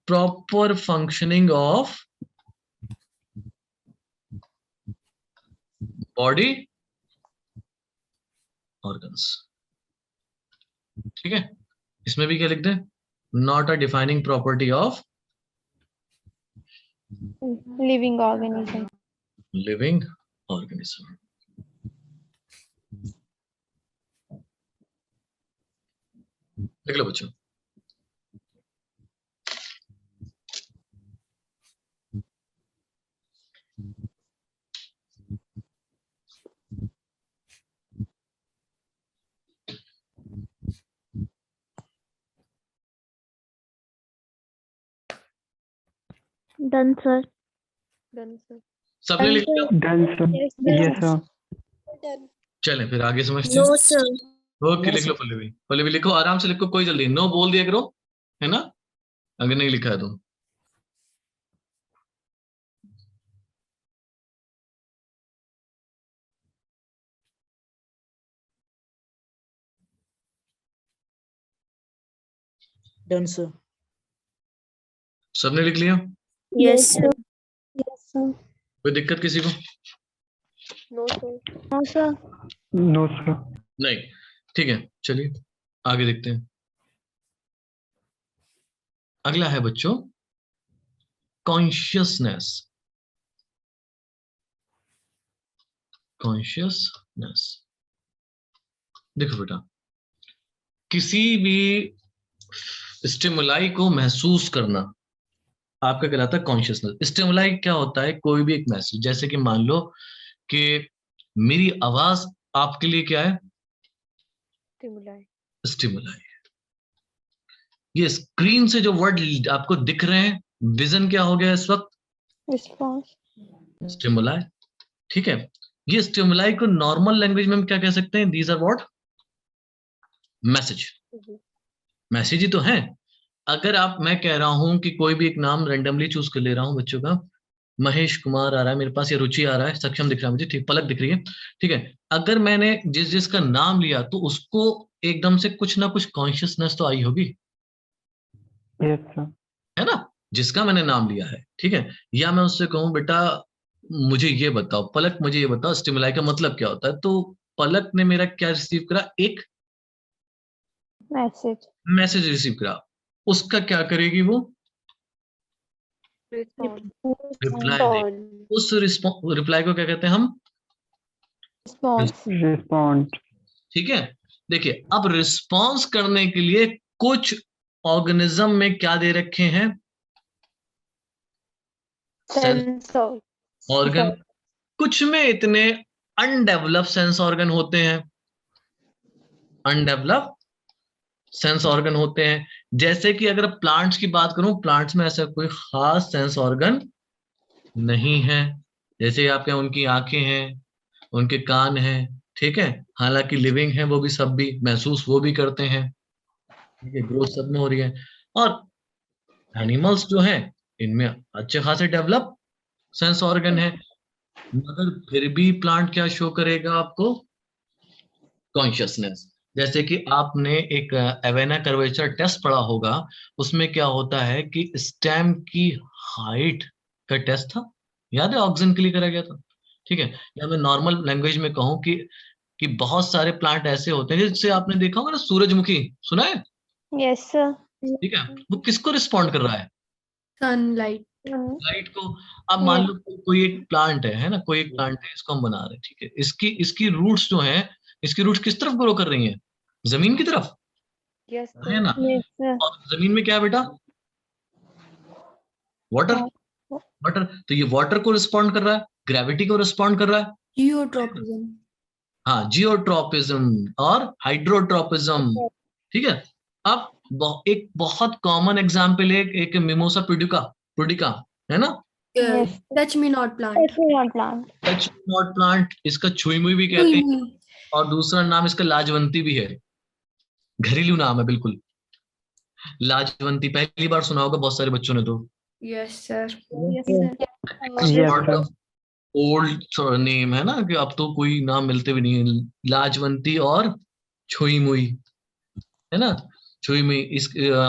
proper functioning of body organs, ठीक है। इसमें भी क्या लिख दें, not a defining property of Living organism. living organism। लिख लो बच्चों। Done, sir. Done, sir. सबने लिख लिया? Done, sir. Yes, Yes, sir. Done. चलें फिर आगे समझते हैं। No, sir. ओके, लिख लो पल्लवी। पल्लवी लिखो, आराम से लिखो, कोई जल्दी, नो बोल दिया करो, है ना, अगर नहीं लिखा है तो। Done, sir. सबने लिख लिया? Yes, sir. Yes, sir. कोई दिक्कत किसी को? No, sir. No, sir. No, sir. नहीं, ठीक है, चलिए आगे देखते हैं। अगला है बच्चों कॉन्शियसनेस। कॉन्शियसनेस, देखो बेटा, किसी भी स्टिमुलाई को महसूस करना आपका कहलाता है कॉन्शियसनेस। स्टिमुलाई क्या होता है, कोई भी एक मैसेज, जैसे कि मान लो कि मेरी आवाज आपके लिए क्या है, Stimuli. स्टिमुलाई। ये स्क्रीन से जो वर्ड आपको दिख रहे हैं, विजन क्या हो गया इस वक्त, Response. स्टिमुलाई, ठीक है। ये स्टिमुलाई को नॉर्मल लैंग्वेज में हम क्या कह सकते हैं, these are what, message. Message ही तो है। अगर आप, मैं कह रहा हूं कि कोई भी एक नाम रेंडमली चूज कर ले रहा हूं बच्चों का, महेश कुमार आ रहा है मेरे पास, या रुचि आ रहा है, सक्षम दिख रहा है मुझे, ठीक, पलक दिख रही है, ठीक है। अगर मैंने जिस जिसका नाम लिया तो उसको एकदम से कुछ ना कुछ कॉन्शियसनेस तो आई होगी, Yes, sir. है ना, जिसका मैंने नाम लिया है, ठीक है। या मैं उससे कहूं बेटा मुझे ये बताओ, पलक मुझे ये बताओ स्टिमुलाई का मतलब क्या होता है, तो पलक ने मेरा क्या रिसीव करा, एक मैसेज मैसेज रिसीव करा, उसका क्या करेगी वो? रिप्लाई। उस रिप्लाई को क्या कहते हैं हम? Response Respond. ठीक है, देखिए अब रिस्पॉन्स करने के लिए कुछ ऑर्गेनिज्म में क्या दे रखे हैं? Sense organ. कुछ में इतने अनडेवलप्ड सेंस ऑर्गन होते हैं, अनडेवलप्ड सेंस ऑर्गन होते हैं। जैसे कि अगर प्लांट्स की बात करूं, प्लांट्स में ऐसा कोई खास सेंस ऑर्गन नहीं है। जैसे आपके उनकी आंखें हैं, उनके कान हैं, ठीक है, हालांकि लिविंग है वो भी, सब भी महसूस वो भी करते हैं, ठीक है, ग्रोथ सब में हो रही है। और एनिमल्स जो हैं इनमें अच्छे खासे डेवलप सेंस ऑर्गन है, मगर फिर भी प्लांट क्या शो करेगा आपको? कॉन्शियसनेस। जैसे कि आपने एक एवेना कर्वेचर टेस्ट पढ़ा होगा, उसमें क्या होता है कि स्टेम की हाइट का टेस्ट था, याद है, ऑक्सीजन के लिए करा गया था, ठीक है। या मैं नॉर्मल लैंग्वेज में कहूँ कि बहुत सारे प्लांट ऐसे होते हैं जिससे आपने देखा होगा ना, सूरजमुखी सुना है, यस सर ठीक है, वो किसको रिस्पॉन्ड कर रहा है? sunlight, लाइट को। अब मान लो कोई एक प्लांट है ना, कोई एक प्लांट है, इसको हम बना रहे हैं, ठीक है, इसकी इसकी रूट्स जो हैं, इसकी रूट्स किस तरफ ग्रो कर रही हैं? जमीन की तरफ, Yes, है sir. ना। यस सर और जमीन में क्या है बेटा? वाटर। वाटर, तो ये वाटर को रिस्पॉन्ड कर रहा है, ग्रेविटी को रिस्पॉन्ड कर रहा है। geotropism, हाँ, जियोट्रोपिज्म और हाइड्रोट्रोपिज्म, ठीक है। अब एक बहुत कॉमन एग्जाम्पल है, एक मिमोसा पुडिका, पुडिका, है ना, yes. touch me not plant, plant touch not plant, इसका छुई मुई भी कहते हैं, और दूसरा नाम इसका लाजवंती भी है, घरेलू नाम है बिल्कुल, लाजवंती, पहली बार सुना होगा बहुत सारे बच्चों ने तो। yes sir, yes sir Yes, sir. Old name है ना, कि अब तो कोई नाम मिलते भी नहीं है, लाजवंती और छुई मुई, है ना। छुई मुई, इस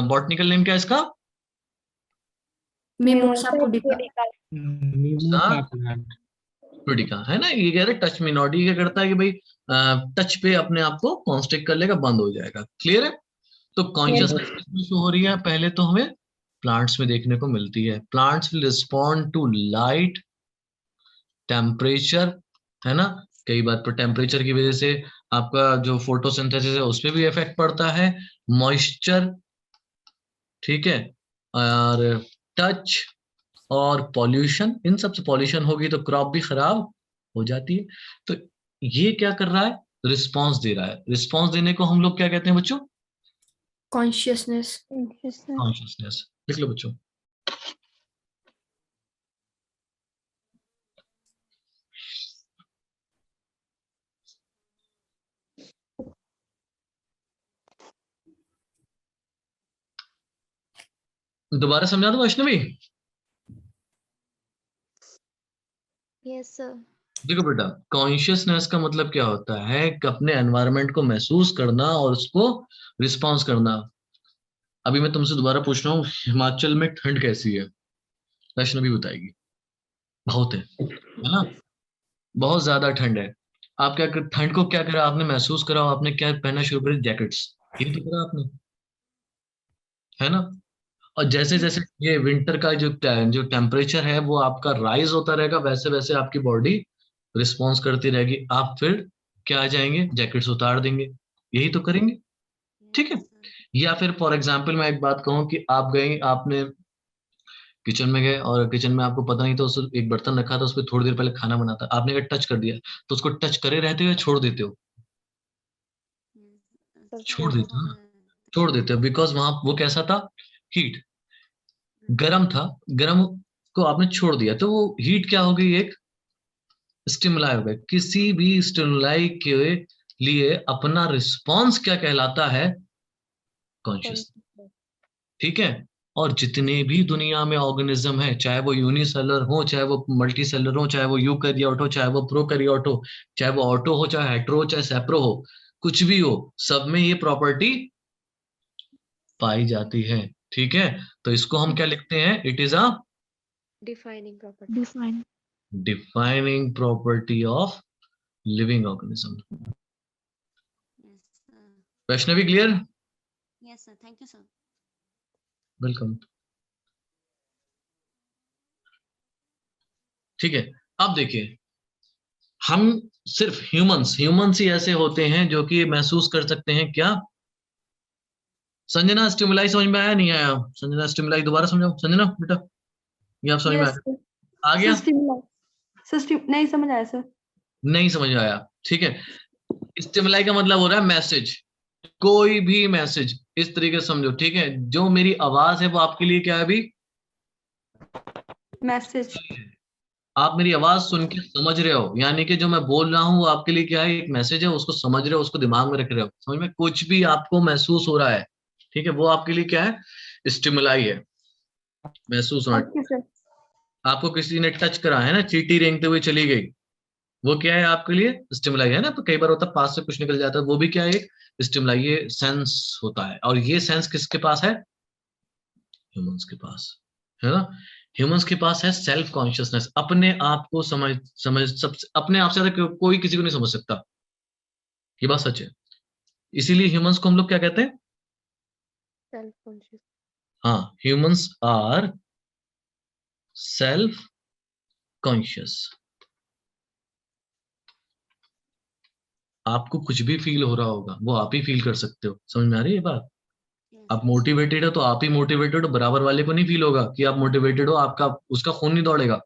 बॉटनिकल नेम क्या है इसका? mimosa pudica, Mimosa plant. Pudica, है ना। ये कह रहे टच मी नॉट, ये क्या करता है कि भाई टच पे अपने आप को कॉन्स्ट्रिक्ट कर लेगा, बंद हो जाएगा, क्लियर है। तो कॉन्शियसनेस किसमें शो हो रही है? पहले तो हमें प्लांट्स में देखने को मिलती है। Plants will respond to light, temperature, है ना। कई बार पर टेम्परेचर की वजह से आपका जो फोटोसिंथेसिस है उस पर भी इफेक्ट पड़ता है, मॉइस्चर, ठीक है, और टच और पॉल्यूशन, इन सब से पॉल्यूशन होगी तो क्रॉप भी खराब हो जाती है। तो ये क्या कर रहा है? रिस्पॉन्स दे रहा है। रिस्पॉन्स देने को हम लोग क्या कहते हैं बच्चों? consciousness, consciousness. लिख लो बच्चों। दोबारा समझा दूं वैष्णवी? यस सर देखो बेटा, कॉन्शियसनेस का मतलब क्या होता है कि अपने एनवायरनमेंट को महसूस करना और उसको रिस्पॉन्स करना। अभी मैं तुमसे दोबारा पूछ रहा हूँ, हिमाचल में ठंड कैसी है? वैष्णवी बताएगी। बहुत है ना, बहुत ज्यादा ठंड है। आप क्या ठंड को क्या करा आपने? महसूस करा, आपने क्या पहनना शुरू करी? जैकेट्स, ये तो करा आपने, है ना। और जैसे जैसे ये विंटर का जो टेम्परेचर है वो आपका राइज होता रहेगा, वैसे वैसे आपकी बॉडी रिस्पॉन्स करती रहेगी, आप फिर क्या आ जाएंगे? जैकेट्स उतार देंगे, यही तो करेंगे, ठीक है। या फिर फॉर एग्जाम्पल मैं एक बात कहूँ कि आप गए, आपने किचन में गए और किचन में आपको पता नहीं था, उस एक बर्तन रखा था, उस पर थोड़ी देर पहले खाना बना था, आपने अगर टच कर दिया तो उसको टच करे रहते हो या छोड़ देते हो? छोड़ देते हो ना, छोड़ देते हो, बिकॉज वहां वो कैसा था? हीट, गर्म था, गर्म को आपने छोड़ दिया तो वो हीट क्या हो गई? एक स्टिमुलाई हो गया। किसी भी स्टिमुलाई के लिए अपना रिस्पॉन्स क्या कहलाता है? कॉन्शियस, ठीक है। और जितने भी दुनिया में ऑर्गेनिज्म है, चाहे वो यूनिसेलुलर हो, चाहे वो मल्टी सेलुलर हो, चाहे वो यूकैरियोट हो, चाहे वो प्रोकैरियोट हो, चाहे वो ऑटो हो, चाहे हेट्रो हो, चाहे सेप्रो हो, कुछ भी हो, सब में ये प्रॉपर्टी पाई जाती है, ठीक है। तो इसको हम क्या लिखते हैं? It is a defining property defining property of living organism. Vaishnavi clear? Yes, sir. Thank you, sir. Welcome. ठीक है, अब देखिए, हम सिर्फ ह्यूमंस ही ऐसे होते हैं जो कि महसूस कर सकते हैं क्या? संजना, स्टिमुलाई समझ में आया नहीं आया? संजना, स्टिमुलाई दोबारा समझाओ। संजना बेटा, ये आप समझ में आ गया? नहीं समझ आया सर। नहीं समझ आया, ठीक है। स्टिमुलाई का मतलब हो रहा है मैसेज, कोई भी मैसेज इस तरीके से समझो, ठीक है। जो मेरी आवाज है वो आपके लिए क्या है अभी? मैसेज। आप मेरी आवाज सुन के समझ रहे हो, यानी कि जो मैं बोल रहा हूँ वो आपके लिए क्या है? एक मैसेज है, उसको समझ रहे हो, उसको दिमाग में रख रहे हो। समझ में, कुछ भी आपको महसूस हो रहा है, ठीक है, वो आपके लिए क्या है? स्टिमुलाई है, महसूस होना। Okay sir. आपको किसी ने टच करा है ना, चींटी रेंगते हुए चली गई, वो क्या है आपके लिए? स्टिमुलाई है ना। तो कई बार होता है पास से कुछ निकल जाता है, वो भी क्या है? एक स्टिमुलाई, ये सेंस होता है। और ये सेंस किसके पास है? ह्यूमंस के पास, है ना। ह्यूमंस के पास है सेल्फ कॉन्शियसनेस, अपने आप को समझ समझ सबसे अपने आप से ज्यादा कोई किसी को नहीं समझ सकता, ये बात सच है। इसीलिए ह्यूमंस को हम लोग क्या कहते हैं? Self conscious. हाँ, ह्यूमंस आर सेल्फ कॉन्शियस। आपको कुछ भी फील हो रहा होगा वो आप ही फील कर सकते हो, समझ में आ रही है ये बात? Yes. आप मोटिवेटेड हो तो आप ही मोटिवेटेड हो, बराबर वाले को नहीं फील होगा कि आप मोटिवेटेड हो, आपका उसका खून नहीं दौड़ेगा,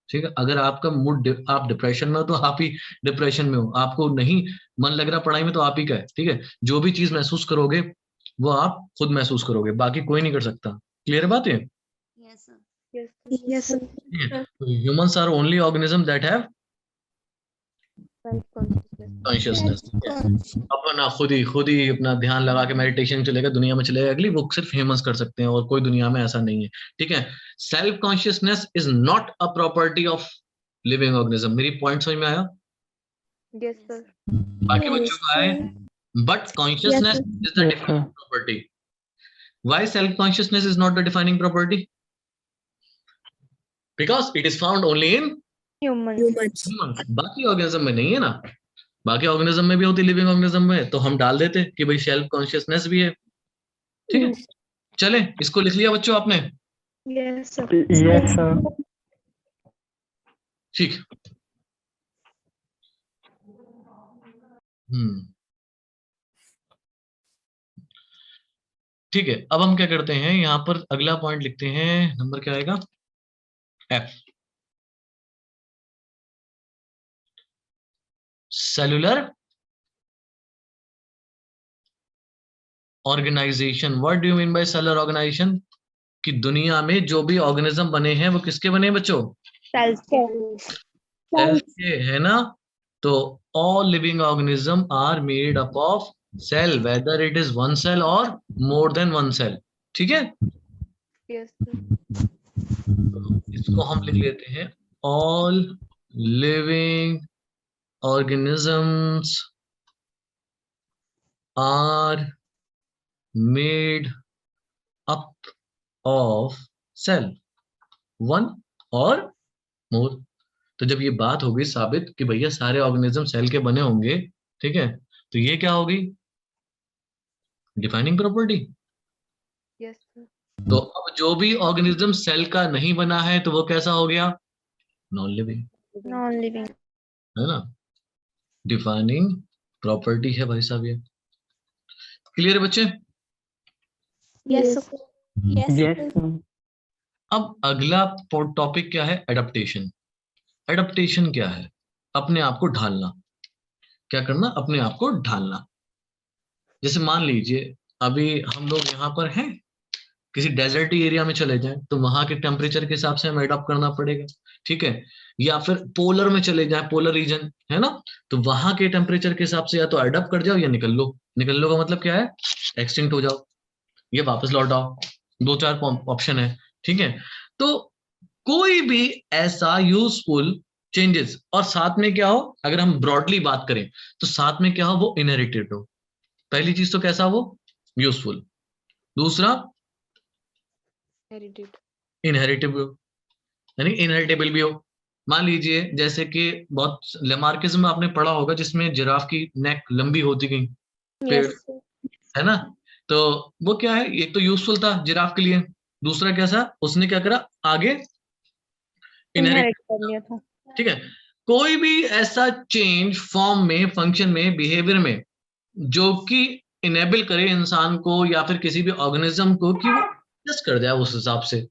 ठीक है। अगर आपका मूड, आप डिप्रेशन में हो तो आप ही डिप्रेशन में हो, आपको नहीं मन लग रहा पढ़ाई में तो आप ही का है, ठीक है। जो भी चीज महसूस करोगे वो आप खुद महसूस करोगे, बाकी कोई नहीं कर सकता। क्लियर है बात ये? Yes, sir. Yes sir. Humans are only organism that have self consciousness. Consciousness. अपना खुद ही अपना ध्यान लगा के मेडिटेशन चलेगा, दुनिया में चलेगा अगली, वो सिर्फ ह्यूमंस कर सकते हैं और कोई दुनिया में ऐसा नहीं है, ठीक है। Self consciousness is not a property of living organism. मेरी पॉइंट समझ में आया? Yes sir. बाकी बच्चों का है, but consciousness is the Yes, defining sir. Property. Why self consciousness is not the defining property? Because it is found only in human. Humans, बाकी ऑर्गेनिज्म में नहीं है ना। बाकी ऑर्गेनिज्म में भी होती, लिविंग ऑर्गेनिज्म में, तो हम डाल देते कि भाई सेल्फ कॉन्शियसनेस भी है, ठीक है। चले, इसको लिख लिया बच्चों आपने? Yes sir. Yes, sir. ठीक। ठीक है, अब हम क्या करते हैं, यहाँ पर अगला पॉइंट लिखते हैं। नंबर क्या आएगा? F. Cellular organization. What do you mean by cellular organization? कि दुनिया में जो भी ऑर्गेनिज्म बने हैं वो किसके बने हैं बच्चों? सेल्स। सेल्स के, है ना। तो all living organism are made up of cell, whether it is one cell और मोर देन वन सेल, ठीक है। Yes sir. इसको हम लिख लेते हैं, all living organisms are made up of cell, one or more। तो जब ये बात होगी साबित कि भैया सारे ऑर्गेनिज्म सेल के बने होंगे, ठीक है, तो ये क्या होगी? Defining property. Yes sir. तो अब जो भी ऑर्गेनिज्म सेल का नहीं बना है तो वो कैसा हो गया? Non living, non living. है ना। डिफाइनिंग प्रॉपर्टी है भाई साहब ये। क्लियर है बच्चे? Yes sir. Yes, sir. अब अगला टॉपिक क्या है? एडप्टेशन। एडप्टेशन क्या है? अपने आप को ढालना। क्या करना? अपने आप को ढालना। जैसे मान लीजिए अभी हम लोग यहाँ पर हैं, किसी डेजर्टी एरिया में चले जाएं तो वहां के टेम्परेचर के हिसाब से हमें अडॉप्ट करना पड़ेगा, ठीक है। या फिर पोलर में चले जाएं, पोलर रीजन है ना, तो वहां के टेम्परेचर के हिसाब से या तो अडॉप्ट कर जाओ या निकल लो। निकल लो का मतलब क्या है? एक्सटिंक्ट हो जाओ, ये वापस लौट आओ, दो चार ऑप्शन है, ठीक है। तो कोई भी ऐसा यूजफुल चेंजेस, और साथ में क्या हो, अगर हम ब्रॉडली बात करें तो साथ में क्या हो, वो इनहेरिटेड हो। पहली चीज तो कैसा हो? यूजफुल। दूसरा हेरिटेड। इनहेरिटेबल, यानी इनहेरिटेबल भी हो। मान लीजिए जैसे कि बहुत लेमार्किज्म में आपने पढ़ा होगा जिसमें जिराफ की नेक लंबी होती गई, पेड़, यस सर। है ना। तो वो क्या है, एक तो यूजफुल था जिराफ के लिए, दूसरा कैसा, उसने क्या करा, आगे इनहेरिट, इनहेरिट कर लिया था। ठीक है। कोई भी ऐसा चेंज फॉर्म में, फंक्शन में, बिहेवियर में जो कि इनेबल करे इंसान को या फिर किसी भी ऑर्गेनिज्म को कि वो एडजस्ट कर जाए उस हिसाब से,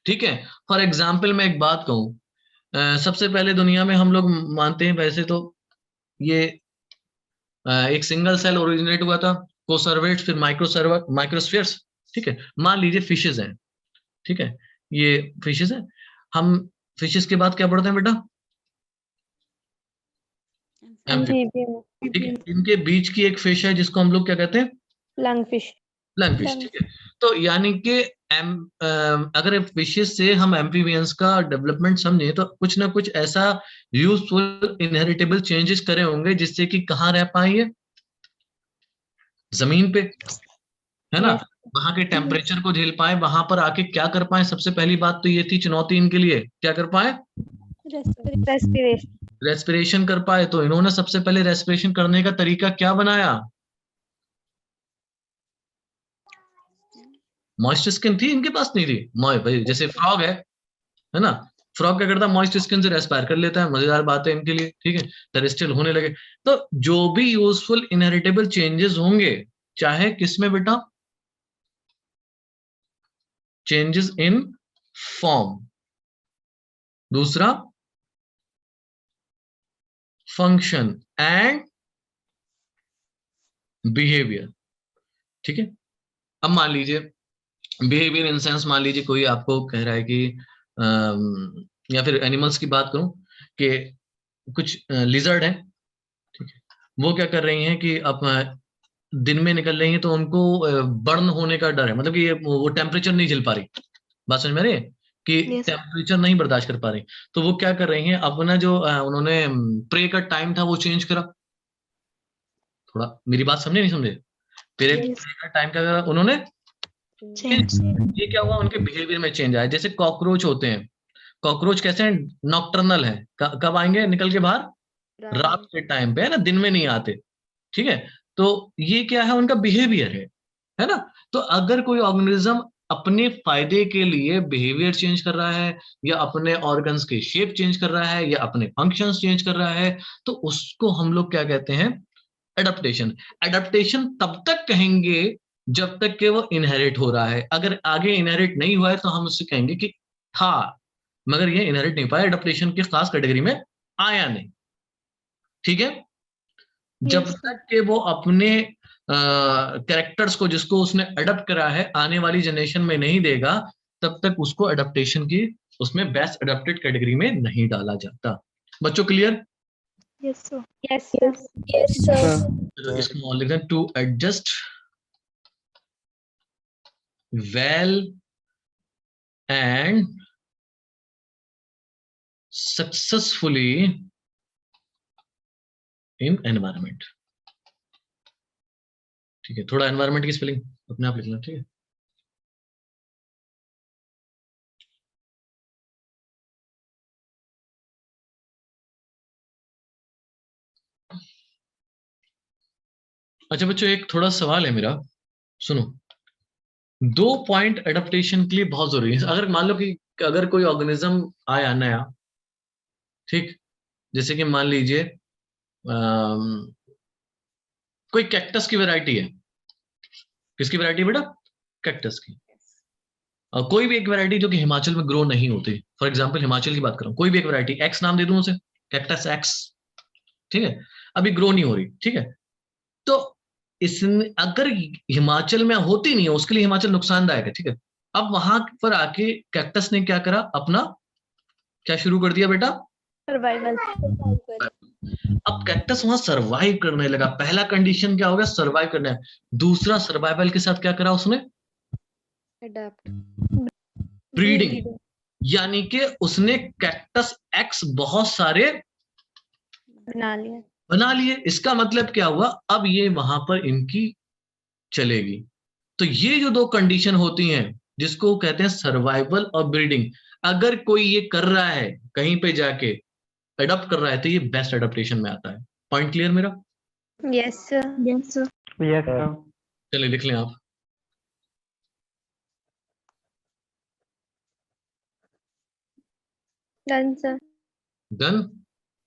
ठीक है। फॉर एग्जाम्पल मैं एक बात कहूं, सबसे पहले दुनिया में हम लोग मानते हैं वैसे तो ये एक सिंगल सेल ओरिजिनेट हुआ था, कोसर्वेट, फिर माइक्रोस्फीयर्स, ठीक है। मान लीजिए फिशेज हैं, ठीक है, ये फिशेज है, हम फिशेज के बाद क्या पढ़ते हैं बेटा, एम्फीबियन, ठीक है। इनके बीच की एक फिश है जिसको हम लोग क्या कहते हैं, लंग फिश। लंगफिश, ठीक है। तो यानी कि अगर फिशेस से हम एम्फीबियंस का डेवलपमेंट समझे तो कुछ ना कुछ ऐसा यूजफुल इनहेरिटेबल चेंजेस करे होंगे जिससे कि कहाँ रह पाएंगे, जमीन पे, है ना, वहां के टेम्परेचर को झेल पाए, वहां पर आके क्या कर पाए। सबसे पहली बात तो ये थी चुनौती इनके लिए, क्या कर पाए, रेस्पिरेशन। रेस्पिरेशन कर पाए। तो इन्होंने सबसे पहले रेस्पिरेशन करने का तरीका क्या बनाया, मॉइस्ट स्किन थी इनके पास, नहीं थी भाई, जैसे फ्रॉग है ना, फ्रॉग क्या करता है, मॉइस्ट स्किन से रेस्पायर कर लेता है, मजेदार बात है इनके लिए, ठीक है। टेरेस्ट्रियल होने लगे, तो जो भी यूजफुल इनहेरिटेबल चेंजेस होंगे, चाहे किसमें बेटा, चेंजेस इन फॉर्म, दूसरा फंक्शन एंड बिहेवियर, ठीक है। अब मान लीजिए बिहेवियर इन सेंस, मान लीजिए कोई आपको कह रहा है कि या फिर एनिमल्स की बात करूं कि कुछ लिजर्ड है, ठीक है, वो क्या कर रही हैं कि अब दिन में निकल रही हैं तो उनको बर्न होने का डर है, मतलब कि ये वो टेम्परेचर नहीं झेल पा रही, बात समझ में आ रही है कि Yes. टेम्परेचर नहीं बर्दाश्त कर पा रही, तो वो क्या कर रही हैं, अपना जो उन्होंने प्रे का टाइम था वो चेंज करा। थोड़ा मेरी बात समझे नहीं समझे, प्रे का टाइम क्या करा उन्होंने, ये क्या हुआ, उनके बिहेवियर में चेंज आया। जैसे कॉकरोच होते हैं, कॉकरोच कैसे हैं, नॉकटर्नल है, कब आएंगे निकल के बाहर, रात के टाइम पे, है ना, दिन में नहीं आते, ठीक है। तो ये क्या है, उनका बिहेवियर है ना। तो अगर कोई ऑर्गेनिज्म अपने फायदे के लिए बिहेवियर चेंज कर रहा है, या अपने ऑर्गन्स के शेप चेंज कर रहा है, या अपने फंक्शंस चेंज कर रहा है, तो उसको हम लोग क्या कहते हैं, एडप्टेशन। एडप्टेशन तब तक कहेंगे जब तक कि वो इनहेरिट हो रहा है। अगर आगे इनहेरिट नहीं हुआ है तो हम उससे कहेंगे कि था, मगर ये इनहेरिट नहीं पाया, एडप्टेशन की खास कैटेगरी में आया नहीं, ठीक है। जब तक कि वो अपने कैरेक्टर्स को, जिसको उसने अडप्ट करा है, आने वाली जनरेशन में नहीं देगा, तब तक उसको एडप्टेशन की उसमें बेस्ट एडप्टेड कैटेगरी में नहीं डाला जाता। बच्चों clear? Yes, sir. Yes, sir. Yes, sir. तो इसको और लिख दें, to adjust well and successfully in environment, ठीक है। थोड़ा एनवायरमेंट की स्पेलिंग अपने आप लिखना, ठीक है। अच्छा बच्चों, एक थोड़ा सवाल है मेरा, सुनो। 2 पॉइंट एडेप्टेशन के लिए बहुत जरूरी है। अगर मान लो कि अगर कोई ऑर्गेनिज्म आया नया, ठीक, जैसे कि मान लीजिए कोई कैक्टस की वैरायटी है, किसकी वैरायटी बेटा, कैक्टस की। कोई भी एक वैरायटी जो कि हिमाचल में ग्रो नहीं होती, फॉर एग्जांपल हिमाचल की बात करूं, कोई भी एक वैरायटी, एक्स नाम दे दूं उसे, कैक्टस एक्स, ठीक है, अभी ग्रो नहीं हो रही, ठीक है। तो इसने अगर हिमाचल में होती नहीं है, उसके लिए हिमाचल नुकसानदायक है, ठीक है। अब वहां पर आके कैक्टस ने क्या करा, अपना क्या शुरू कर दिया बेटा, Survival. अब कैक्टस वहां सरवाइव करने लगा। पहला कंडीशन क्या हो गया, सरवाइव करना है। दूसरा, सर्वाइवल के साथ क्या करा उसने, Adapt. ब्रीडिंग, यानी कि उसने कैक्टस एक्स बहुत सारे बना लिया। बना लिए। इसका मतलब क्या हुआ, अब ये वहां पर इनकी चलेगी। तो ये जो 2 कंडीशन होती हैं, जिसको कहते हैं सर्वाइवल और ब्रीडिंग, अगर कोई ये कर रहा है कहीं पे जाके अडॉप्ट कर रहा है, तो ये बेस्ट अडॉप्टेशन में आता है। पॉइंट क्लियर मेरा? Yes, sir. Yes, sir. Yes, sir. चलिए लिख लें आप। Done, sir. Done?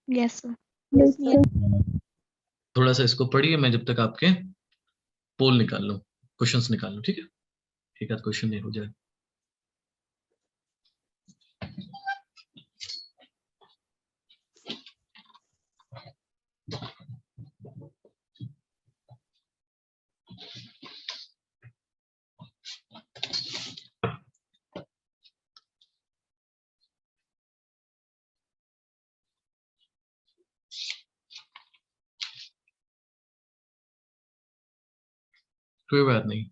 Yes, sir. Yes, sir. थोड़ा सा इसको पढ़िए, मैं जब तक आपके पोल निकाल लूं, क्वेश्चंस निकाल लूं, ठीक है? एक आध क्वेश्चन नहीं हो जाए। कोई बात नहीं,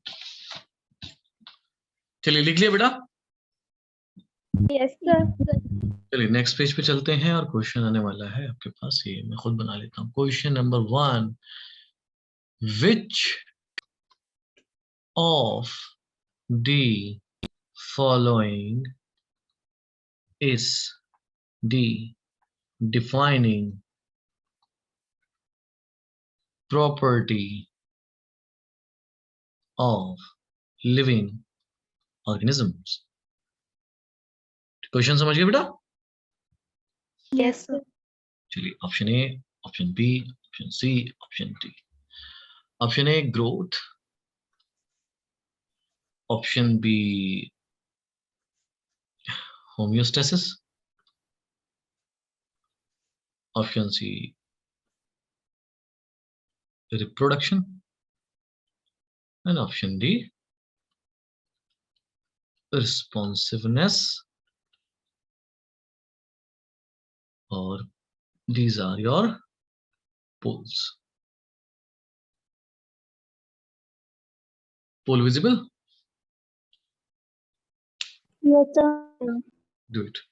चलिए लिख लिया बेटा। Yes, sir. चलिए नेक्स्ट पेज पे चलते हैं और क्वेश्चन आने वाला है आपके पास, ये मैं खुद बना लेता हूँ। Question number 1, which of the following is the defining property of living organisms? Question समझ गए बेटा? Yes, sir. चलिए option A, option B, option C, option D. Option A growth, option B homeostasis, option C reproduction, and option D responsiveness, और these are your poles. Pole visible? Yes, sir. Do it.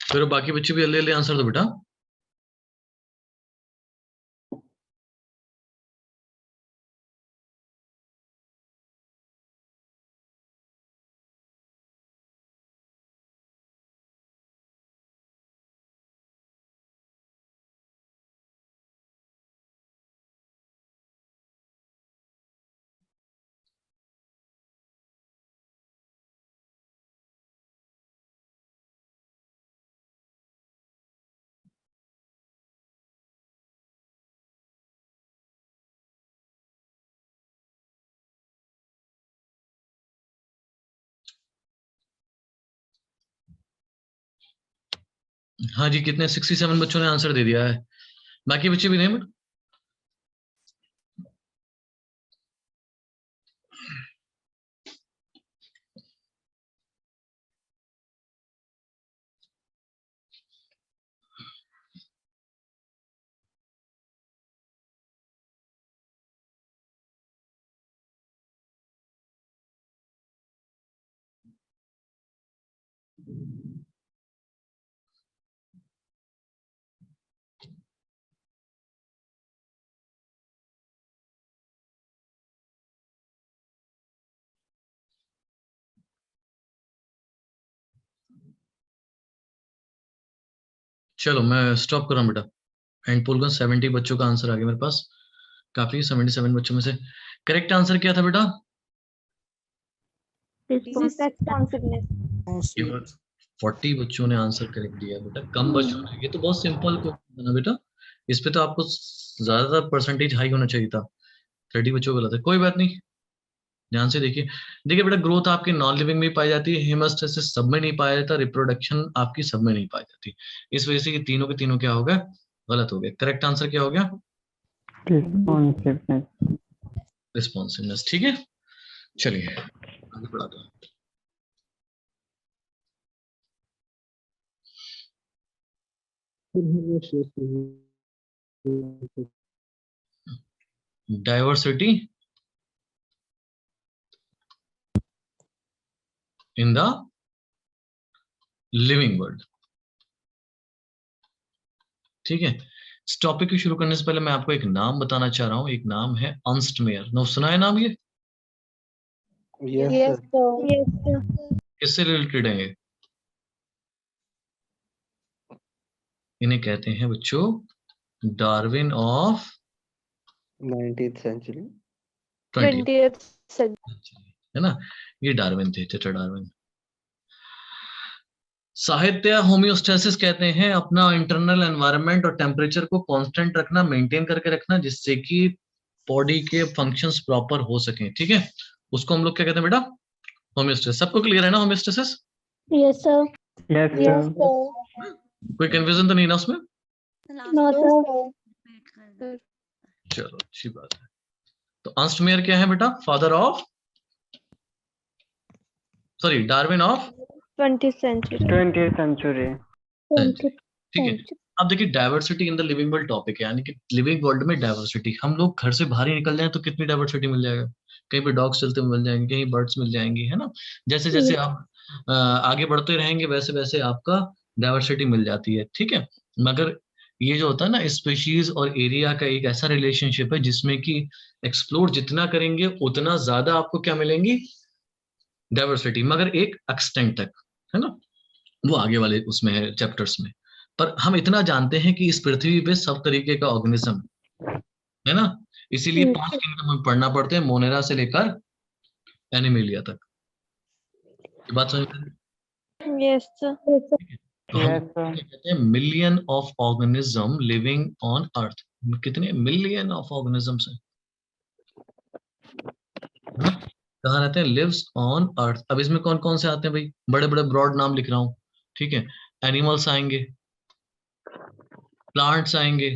फिर बाकी बच्चे भी ले आंसर दो बेटा। हाँ जी, कितने 67 बच्चों ने आंसर दे दिया है, बाकी बच्चे भी नहीं बेटा? चलो मैं स्टॉप कर रहा हूँ बेटा। एंड पोल का 70 बच्चों का आंसर आ गया मेरे पास, काफी। 77 बच्चों में से करेक्ट आंसर क्या था बेटा? Responsiveness. 40 बच्चों ने आंसर करेक्ट दिया बेटा, कम बच्चों ने। ये तो बहुत सिंपल क्वेश्चन था बेटा, इस पे तो आपको ज्यादा परसेंटेज हाई होना चाहिए था। 30 बच्चों को गलत है, कोई बात नहीं, ध्यान से देखिए। देखिए बेटा, ग्रोथ आपकी नॉन लिविंग में पाई जाती है, हेमोस्टेसिस सब में नहीं पाया जाता, रिप्रोडक्शन आपकी सब में नहीं पाई जाती। इस वजह से ये तीनों के तीनों क्या हो गए? गलत हो गए। करेक्ट आंसर क्या हो गया? Responsiveness. रिस्पॉन्सिवनेस, ठीक है। चलिए आगे बढ़ाते हैं। Diversity in the living world, ठीक है। इस टॉपिक को शुरू करने से पहले मैं आपको एक नाम बताना चाह रहा हूं। एक नाम है अर्नस्ट मेयर। नो, सुना है नाम ये? Yes, sir. Yes, sir. किससे रिलेटेड है ये? इन्हें कहते हैं बच्चों Darwin of 19th century. 20th 20th century. है ना। ये डार्विन थे, चचा डार्विन। साहित्य होमियोस्टेसिस कहते हैं अपना इंटरनल एनवायरनमेंट और टेम्परेचर को कांस्टेंट रखना, मेंटेन करके रखना, जिससे कि बॉडी के फंक्शंस प्रॉपर हो सकें, ठीक है। उसको हम लोग क्या कहते हैं बेटा? होमियोस्टेसिस। सबको क्लियर है ना homeostasis? Yes, sir. Yes, Yes, sir. sir. कोई कंफ्यूजन तो नहीं ना उसमें? No, sir. चलो अच्छी बात है। तो अर्नस्ट मेयर क्या है बेटा? Father of, sorry, Darwin of 20th century. 20th century. 20th ठीक है। century. अब देखिए diversity in the living world topic है, यानी कि लिविंग वर्ल्ड में डाइवर्सिटी। हम लोग घर से बाहर ही निकल जाएं तो कितनी डाइवर्सिटी मिल जाएगा। कहीं पे डॉग्स चलते मिल जाएंगे, कहीं बर्ड्स मिल जाएंगी, है ना। जैसे जैसे आप आगे बढ़ते रहेंगे वैसे वैसे आपका डाइवर्सिटी मिल जाती है, ठीक है। मगर ये जो होता है ना, स्पीशीज और एरिया का एक ऐसा रिलेशनशिप है जिसमें कि एक्सप्लोर जितना करेंगे उतना ज्यादा आपको क्या मिलेंगी? डाइवर्सिटी, मगर एक एक्सटेंट तक, है ना। वो आगे वाले उसमें है चैप्टर्स में। पर हम इतना जानते हैं कि इस पृथ्वी पे सब तरीके का ऑर्गेनिज्म है ना। इसीलिए 5 किंगडम में पढ़ना पड़ते हैं, मोनेरा से लेकर एनिमेलिया तक। ये बात समझ में? Yes, sir. तो हम Yes, sir. कहते हैं million of organism living on earth. कितने मिलियन ऑफ ऑर्गेनिजम्स हैं, है ना? कहाँ रहते हैं? Lives on earth. अब इसमें कौन कौन से आते हैं भाई? बड़े बड़े ब्रॉड नाम लिख रहा हूँ, ठीक है। एनिमल्स आएंगे, प्लांट्स आएंगे,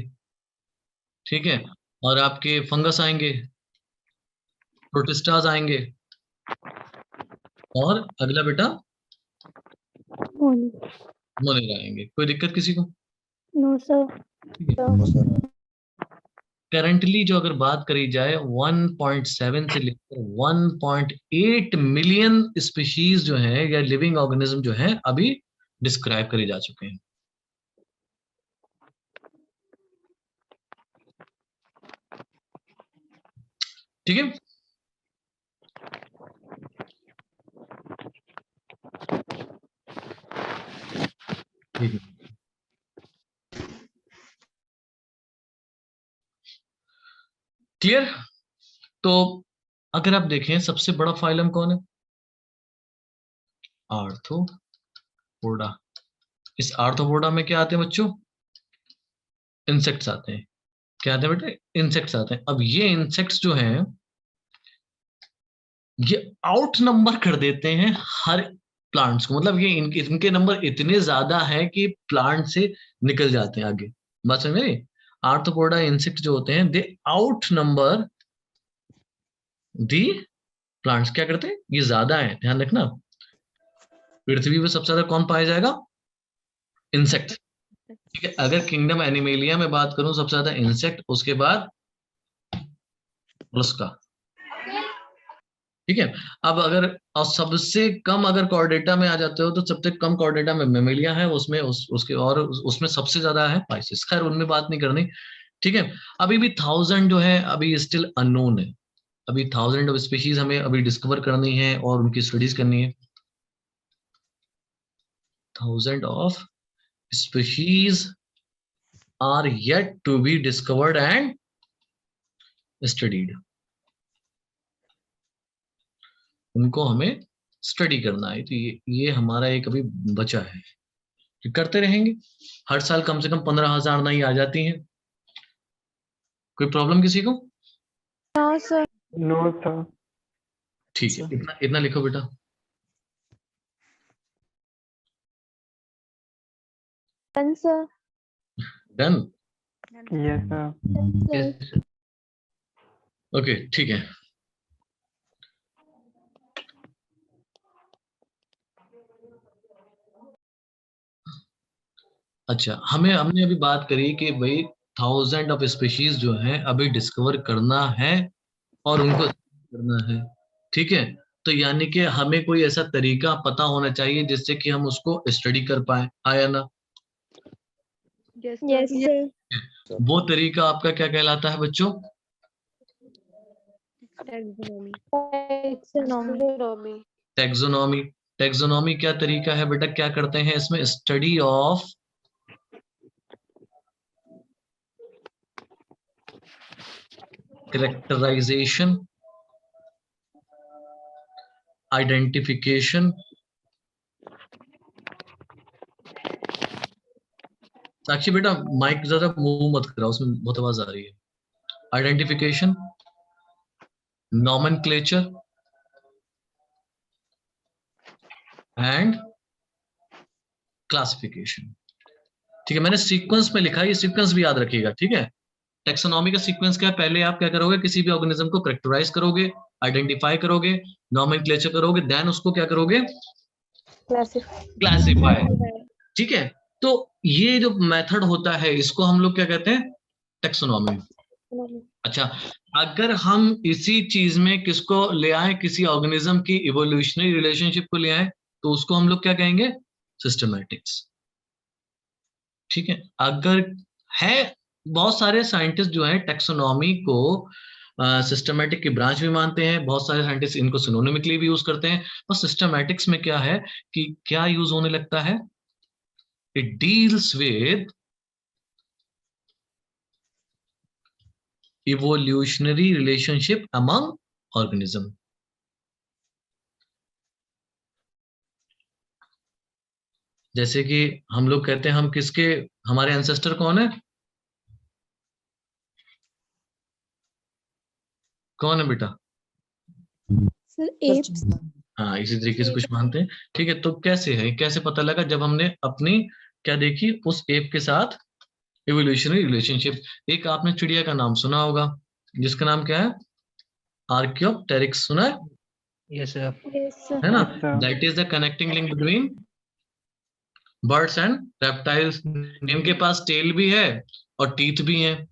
ठीक है, और आपके फंगस आएंगे, प्रोटिस्टास आएंगे, और अगला बेटा मोनेरा आएंगे। कोई दिक्कत किसी को? No, sir. करंटली जो अगर बात करी जाए 1.7 से लेकर 1.8 मिलियन स्पीशीज जो है या लिविंग ऑर्गेनिज्म जो है अभी डिस्क्राइब करे जा चुके हैं, ठीक है। क्लियर? तो अगर आप देखें सबसे बड़ा फाइलम कौन है? आर्थ्रोपोडा। इस आर्थ्रोपोडा में क्या आते हैं बच्चों? इंसेक्ट्स आते हैं। क्या आते हैं बेटे? इंसेक्ट्स आते हैं। अब ये इंसेक्ट्स जो हैं ये आउट नंबर कर देते हैं हर प्लांट्स को। मतलब ये इनके नंबर इतने ज्यादा है कि प्लांट से निकल जाते हैं आगे। बात समझ में? आर्थ्रोपोडा इंसेक्ट जो होते हैं दे आउट नंबर दी प्लांट्स। क्या करते हैं? ये ज्यादा है, ध्यान रखना। पृथ्वी पर सबसे ज्यादा कौन पाया जाएगा? इंसेक्ट, ठीक है। अगर किंगडम एनिमेलिया में बात करूं सबसे ज्यादा इंसेक्ट, उसके बाद मोलस्का, ठीक है। अब अगर और सबसे कम अगर कॉर्डेटा में आ जाते हो तो सबसे कम कॉर्डेटा में मेमेलिया है, उसमें उसके और उसमें सबसे ज्यादा है पाइसेस। खैर उनमें बात नहीं करनी, ठीक है। अभी भी 1000 जो है अभी स्टिल अननोन है। अभी 1000 ऑफ स्पीशीज हमें अभी डिस्कवर करनी है और उनकी स्टडीज करनी है। 1000 of species are yet to be discovered and studied. उनको हमें स्टडी करना है। तो ये हमारा एक अभी बचा है, ये करते रहेंगे। हर साल कम से कम 15,000 नई आ जाती हैं। कोई प्रॉब्लम किसी को? No, sir. No, sir. ठीक है, इतना इतना लिखो बेटा। Done, sir. Done. Yes, sir. Sir. Okay ठीक है। अच्छा, हमने अभी बात करी कि भाई 1000 ऑफ स्पीशीज जो हैं अभी डिस्कवर करना है और उनको करना है, ठीक है। तो यानी कि हमें कोई ऐसा तरीका पता होना चाहिए जिससे कि हम उसको स्टडी कर पाए, आया ना। Yes, Yes, sir. sir. वो तरीका आपका क्या कहलाता है बच्चों? Taxonomy. Taxonomy. टेक्सोनॉमी। टेक्सोनॉमी क्या तरीका है बेटा, क्या करते हैं इसमें? Study of characterization, identification. Sakshi बेटा माइक ज्यादा मूव मत कराओ, उसमें बहुत आवाज आ रही है। Identification, nomenclature and classification. ठीक है, मैंने सीक्वेंस में लिखा है, ये सीक्वेंस भी याद रखिएगा, ठीक है। टेक्सोनॉमी का सीक्वेंस क्या है? पहले आप क्या करोगे, किसी भी ऑर्गेनिज्म को कैरेक्टराइज करोगे, आइडेंटिफाई करोगे, नॉमेनक्लेचर करोगे, देन उसको क्या करोगे? क्लासिफाई। ठीक है, तो ये जो मेथड होता है इसको हम लोग क्या कहते हैं? टेक्सोनॉमी। अच्छा, अगर हम इसी चीज में किसको ले आए, किसी ऑर्गेनिज्म की इवोल्यूशनरी रिलेशनशिप को ले आए, तो उसको हम लोग क्या कहेंगे? सिस्टमैटिक्स। ठीक है, अगर है बहुत सारे साइंटिस्ट जो हैं टेक्सोनॉमी को सिस्टमैटिक की ब्रांच भी मानते हैं, बहुत सारे साइंटिस्ट इनको सिनोनिमिकली भी यूज करते हैं। और सिस्टमैटिक्स में क्या है कि क्या यूज होने लगता है? It deals with evolutionary relationship among organism। जैसे कि हम लोग कहते हैं, हम किसके, हमारे एंसेस्टर कौन है? कौन है बेटा? Sir, apes. हाँ, इसी तरीके से कुछ मानते हैं। ठीक है, तो कैसे है, कैसे पता लगा? जब हमने अपनी क्या देखी, उस एप के साथ इवोल्यूशनरी रिलेशनशिप। एक आपने चिड़िया का नाम सुना होगा, जिसका नाम क्या है? आर्कियोप्टेरिक्स, सुना है? Yes, sir. Yes, sir. है ना? Yes, sir. That is the connecting link between birds and reptiles. इनके पास टेल भी है और टीथ भी हैं।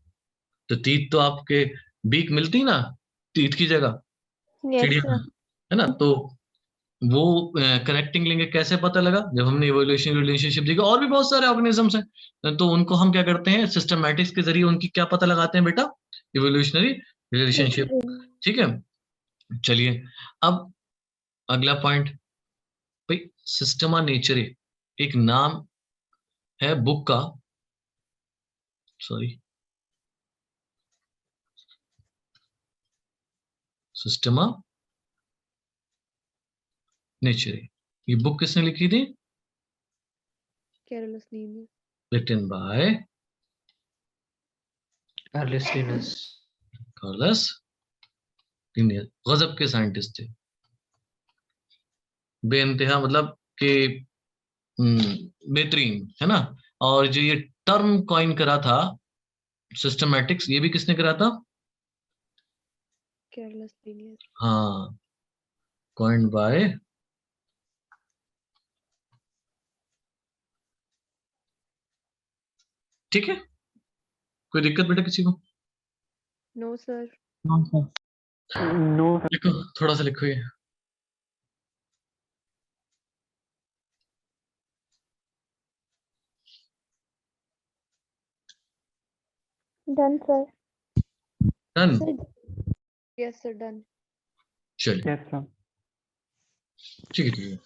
तो टीथ तो आपके बीक मिलती ना टीथ की जगह Yes, चिड़िया sir. में, है ना? तो वो कनेक्टिंग लिंक कैसे पता लगा? जब हमने इवोल्यूशन रिलेशनशिप देखा। और भी बहुत सारे ऑर्गेनिजम्स हैं, तो उनको हम क्या करते हैं? सिस्टमैटिक्स के जरिए उनकी क्या पता लगाते हैं बेटा? Evolutionary relationship. ठीक है, चलिए अब अगला पॉइंट। भाई सिस्टमा नेचरे एक नाम है बुक का, सॉरी, सिस्टमा नेचरे, ये बुक किसने लिखी थी? Carolus Linnaeus. Written by Carlos Linnaeus. Carolus Linnaeus. गजब के साइंटिस्ट थे, बेइंतहा, मतलब कि बेहतरीन, है ना? और जो ये टर्म कॉइन करा था सिस्टमैटिक्स, ये भी किसने करा था? Carolus Linnaeus. हाँ, कॉइन्ड बाय ठीक है। कोई दिक्कत बेटा किसी को? No, sir. No, sir. लिखो, थोड़ा सा लिखो ये। Done, sir. Done, Sir, Yes, sir. Done. चलिए Yes, sir. ठीक है, ठीक है,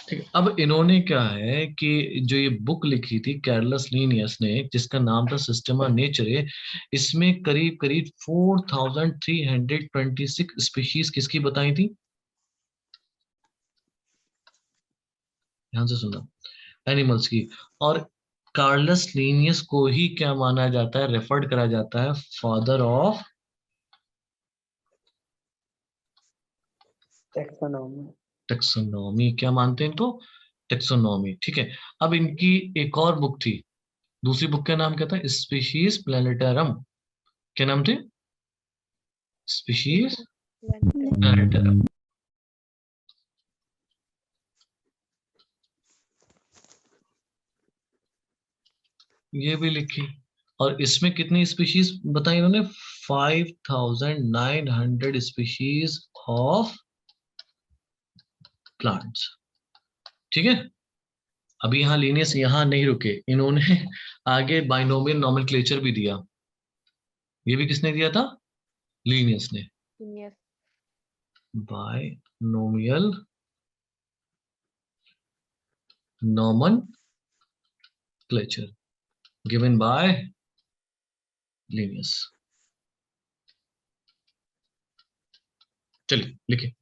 ठीक है। अब इन्होंने क्या है कि जो ये बुक लिखी थी कैरलस लीनियस ने, जिसका नाम था सिस्टमा नेचरे, इसमें करीब करीब 4326 स्पीशीज किसकी बताई थी? ध्यान से सुनना, एनिमल्स की। और कार्लस लीनियस को ही क्या माना जाता है, रेफर्ड करा जाता है फादर ऑफ Taxonomy. टेक्सोनॉमी। क्या मानते हैं? तो टेक्सोनॉमी, ठीक है। अब इनकी एक और बुक थी, दूसरी बुक का नाम क्या था? स्पीशीज प्लैनेटरम। क्या नाम थे? Species Length. plantarum। ये भी लिखी। और इसमें कितनी स्पीशीज बताई इन्होंने? 5900 स्पीशीज ऑफ प्लांट्स। ठीक है, अभी यहाँ लीनियस यहाँ नहीं रुके, इन्होंने आगे बाइनोमियल नॉमेनक्लेचर भी दिया। ये भी किसने दिया था? लीनियस ने। Yes. Binomial nomenclature given by Linnaeus। चलिए लिखिए।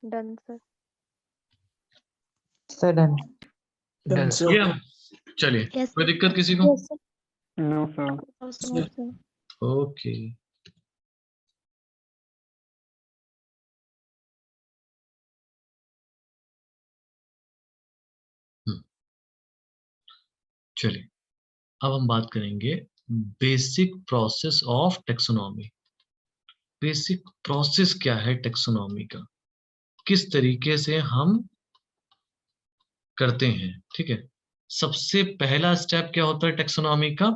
Done, sir. Sir, done. Done, sir. ये हम- चलिए, Yes. कोई दिक्कत किसी को? Yes, sir. No, sir. No, sir. Okay, चलिए अब हम बात करेंगे basic process of taxonomy. Basic process क्या है टेक्सोनॉमी का, किस तरीके से हम करते हैं। ठीक है, सबसे पहला स्टेप क्या होता है टेक्सोनॉमी का?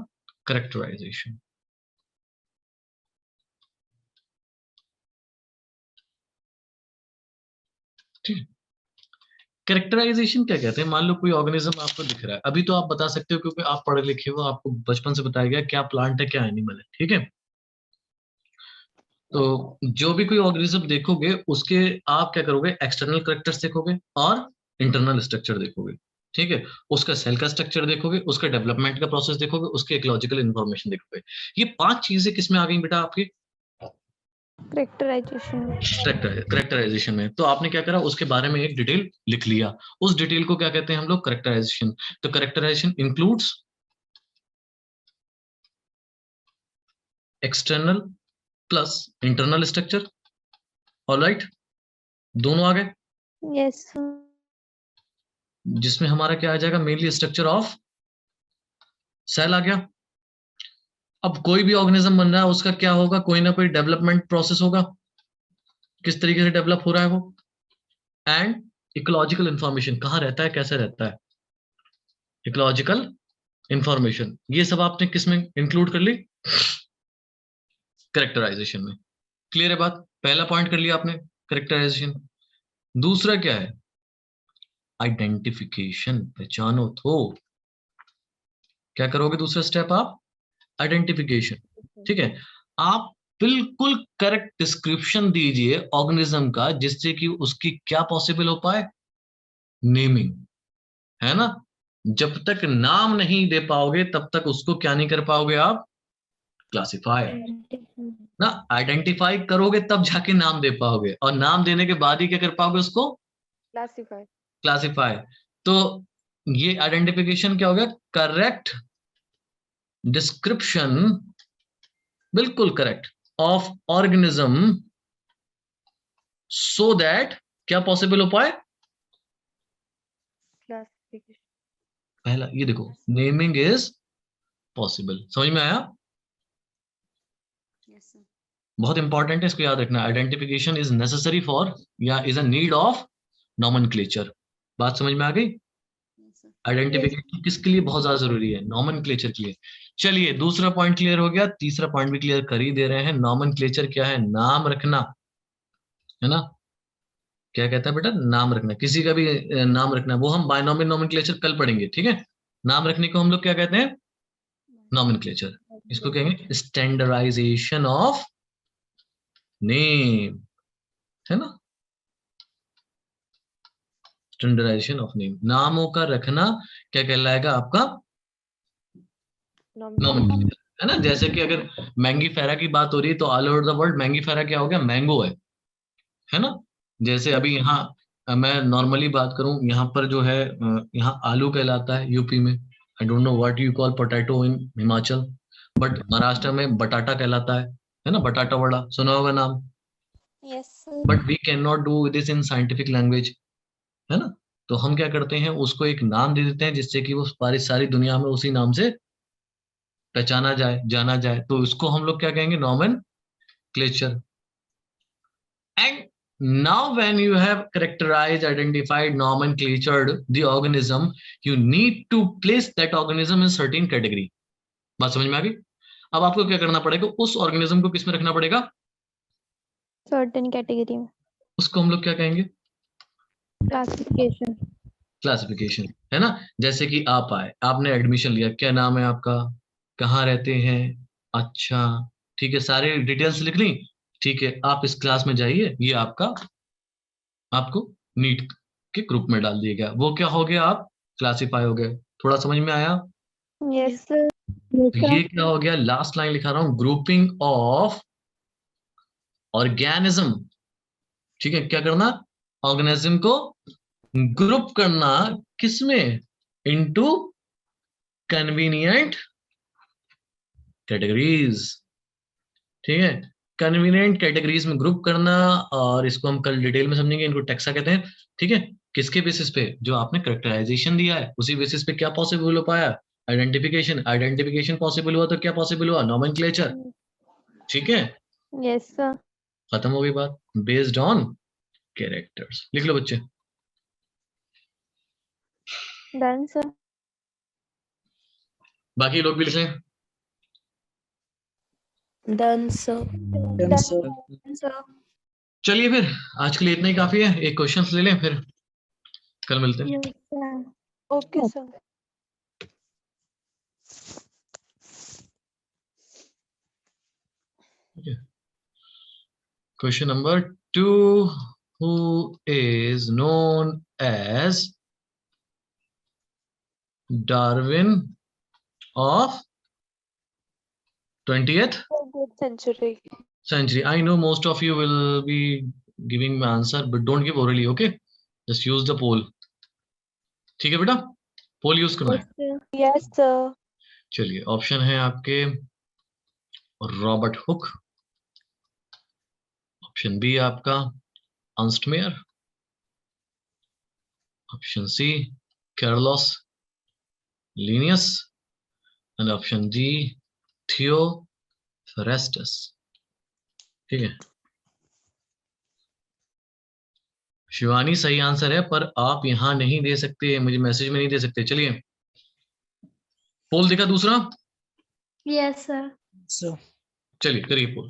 करेक्टराइजेशन। ठीक है, कैरेक्टराइजेशन क्या कहते हैं? मान लो कोई ऑर्गेनिज्म आपको दिख रहा है, अभी तो आप बता सकते हो क्योंकि आप पढ़े लिखे हो, आपको बचपन से बताया गया क्या प्लांट है क्या एनिमल है। ठीक है, तो जो भी कोई ऑर्गेनिज्म देखोगे उसके आप क्या करोगे? एक्सटर्नल कैरेक्टर्स देखोगे और इंटरनल स्ट्रक्चर देखोगे। ठीक है, उसका सेल का स्ट्रक्चर देखोगे, उसका डेवलपमेंट का प्रोसेस देखोगे, उसके इकोलॉजिकल इंफॉर्मेशन देखोगे। ये 5 चीजें किसमें आ गई बेटा आपकी? Characterization. करेक्टराइजेशन में। तो आपने क्या करा? उसके बारे में एक डिटेल लिख लिया, उस डिटेल को क्या कहते हैं हम लोग? करेक्टराइजेशन। तो characterization includes external plus internal structure. Alright, दोनों आ गए, Yes, sir. जिसमें हमारा क्या आ जाएगा? मेनली स्ट्रक्चर ऑफ सेल आ गया। अब कोई भी ऑर्गेनिज्म बन रहा है उसका क्या होगा? कोई ना कोई डेवलपमेंट प्रोसेस होगा, किस तरीके से डेवलप हो रहा है वो। एंड इकोलॉजिकल इंफॉर्मेशन, कहाँ रहता है, कैसे रहता है, इकोलॉजिकल इंफॉर्मेशन। ये सब आपने किस में इंक्लूड कर ली? करेक्टराइजेशन में। क्लियर है बात? पहला पॉइंट कर लिया आपने, करेक्टराइजेशन। दूसरा क्या है? आइडेंटिफिकेशन, पहचानो तो। क्या करोगे दूसरा स्टेप आप? आइडेंटिफिकेशन। ठीक है, आप बिल्कुल करेक्ट डिस्क्रिप्शन दीजिए ऑर्गेनिज्म का, जिससे कि उसकी क्या पॉसिबल हो पाए? नेमिंग, है ना। जब तक नाम नहीं दे पाओगे तब तक उसको क्या नहीं कर पाओगे आप? क्लासिफाई ना। आइडेंटिफाई करोगे तब जाके नाम दे पाओगे, और नाम देने के बाद ही क्या कर पाओगे? उसको Classify. क्लासिफाई। तो ये आइडेंटिफिकेशन क्या हो गया? करेक्ट डिस्क्रिप्शन, बिल्कुल correct, of organism, so that क्या पॉसिबल हो पाए? Classification. पहला ये देखो, नेमिंग इज पॉसिबल। समझ में आया? बहुत इंपॉर्टेंट है, इसको याद रखना। आइडेंटिफिकेशन इज नेसेसरी फॉर या is a need of nomenclature. बात समझ में आ गई? आइडेंटिफिकेशन किसके लिए बहुत ज्यादा जरूरी है? नॉमेनक्लेचर के लिए। चलिए, दूसरा पॉइंट क्लियर हो गया, तीसरा पॉइंट भी क्लियर कर ही दे रहे हैं। नॉमेनक्लेचर क्या है? नाम रखना, है ना। क्या कहता है बेटा? नाम रखना, किसी का भी नाम रखना। वो हम बायनोमियल नॉमेनक्लेचर कल पढ़ेंगे। ठीक है, नाम रखने को हम लोग क्या कहते हैं? नॉमेनक्लेचर। इसको कहेंगे स्टैंडर्डाइजेशन ऑफ नेम, है ना। स्टैंडर्डाइजेशन ऑफ नेम, नामों का रखना क्या कहलाएगा आपका? नॉमेनक्लेचर, है ना। जैसे कि अगर मैंगीफेरा की बात हो रही है तो all over the world Mangifera क्या हो गया? मैंगो है ना। जैसे अभी यहाँ मैं नॉर्मली बात करूं, यहाँ पर जो है यहाँ आलू कहलाता है यूपी में। I don't know what you call potato in Himachal, but Maharashtra में बटाटा कहलाता है ना। बटाटा वड़ा सुना होगा नाम, Yes, sir. But we can not do this in scientific language, है ना? तो हम क्या करते हैं, उसको एक नाम दे देते हैं जिससे कि वो सारी दुनिया में उसी नाम से पहचाना जाए, जाना जाए। तो इसको हम लोग क्या कहेंगे, nomenclature. And now when you have characterized, identified, nomenclatured the organism, you need to place that organism in certain category। बात समझ में आ गई? अब आपको क्या करना पड़ेगा, उस ऑर्गेनिज्म को किस में रखना पड़ेगा, Certain category में उसको हम लोग क्या कहेंगे, classification। क्लासिफिकेशन, है ना? जैसे कि आप आए, आपने एडमिशन लिया, क्या नाम है आपका, कहाँ रहते हैं, अच्छा ठीक है, सारे डिटेल्स लिख ली, ठीक है, आप इस क्लास में जाइए, ये आपका, आपको नीट के ग्रुप में डाल दिया गया, वो क्या हो गया, आप क्लासिफाई हो गए। थोड़ा समझ में आया? Yes, sir. तो ये क्या हो गया, लास्ट लाइन लिखा रहा हूं, ग्रुपिंग ऑफ ऑर्गेनिज्म। ठीक है, क्या करना, ऑर्गेनिज्म को ग्रुप करना, किसमें, इनटू कन्वीनियंट कैटेगरीज। ठीक है, कन्वीनियंट कैटेगरीज में ग्रुप करना, और इसको हम कल डिटेल में समझेंगे, इनको टेक्सा कहते हैं। ठीक है, किसके बेसिस पे, जो आपने करेक्टराइजेशन दिया है उसी बेसिस पे क्या पॉसिबल हो पाया, आइडेंटिफिकेशन, आइडेंटिफिकेशन पॉसिबल हुआ तो क्या पॉसिबल हुआ, नॉमेनक्लेचर। ठीक है, Yes, sir. खत्म हो गई बात, बेस्ड ऑन कैरेक्टर्स। लिख लो बच्चे। Done, sir. बाकी लोग भी लिखें। Done, sir. Done, sir. चलिए फिर आज के लिए इतना ही काफी है, एक क्वेश्चन ले लें, फिर कल मिलते हैं। Yes, sir. Okay, sir. Question number 2, who is known as Darwin of 20th 20th century. century? I know most of you will be giving my answer, but don't give orally, okay? Just use the poll. ठीक है बेटा, पोल यूज करना Yes, है। sir. Yes, sir. चलिए, ऑप्शन है आपके रॉबर्ट हुक, ऑप्शन बी आपका Ernst Mayr, option C Carolus Linnaeus, and option D Theophrastus. ठीक है, शिवानी सही आंसर है, पर आप यहां नहीं दे सकते, मुझे मैसेज में नहीं दे सकते। चलिए, पोल दिखा दूसरा, Yes, sir. So, चलिए करिए पोल।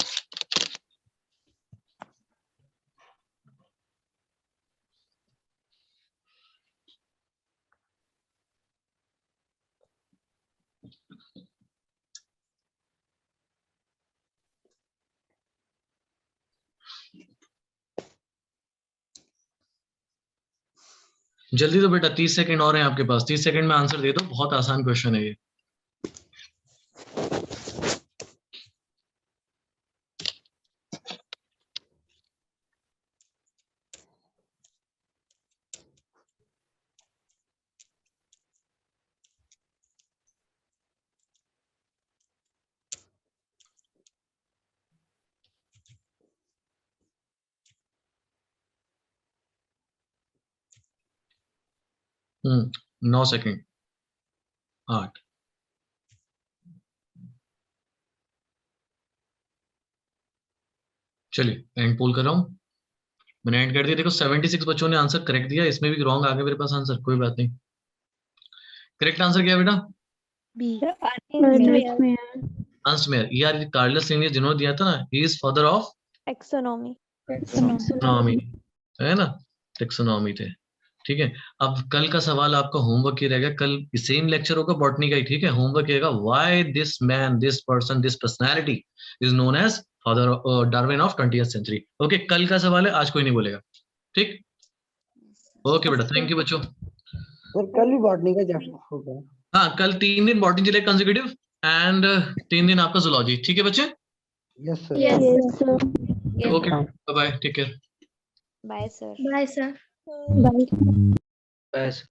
जल्दी तो बेटा, 30 सेकंड और हैं आपके पास, 30 सेकंड में आंसर दे दो, बहुत आसान क्वेश्चन है ये। हम्म, 9 सेकंड, 8, चलिए एंड पोल कर रहा हूँ, मैंने एंड कर दिया। देखो 76 बच्चों ने आंसर करेक्ट दिया, इसमें भी रॉन्ग आ गया मेरे पास आंसर, कोई बात नहीं। करेक्ट आंसर क्या है बेटा, B. Ernst Mayr. Ernst Mayr. यार कार्लस लिनियस जिन्होंने दिया था ना, he is father of Taxonomy. Taxonomy, है ना, टेक्सोनॉमी थे। ठीक है, अब कल का सवाल आपका होमवर्क ही रहेगा, कल सेम लेक्चर होगा बॉटनी का ही। ठीक है, होमवर्क रहेगा, why this man, this person, this personality is known as father Darwin of 20th century. Okay, कल का सवाल है, आज कोई नहीं बोलेगा। ठीक, ओके बेटा, थैंक यू बच्चों। सर कल भी बॉटनी का चैप्टर होगा। हाँ, कल 3 दिन बॉटनी चले कंसेक्यूटिव, एंड 3 दिन आपका जूलॉजी। ठीक है बच्चे, yes sir. Yes. Yes, sir. Okay, bye bye, take care. Bye, sir. Bye, sir. best.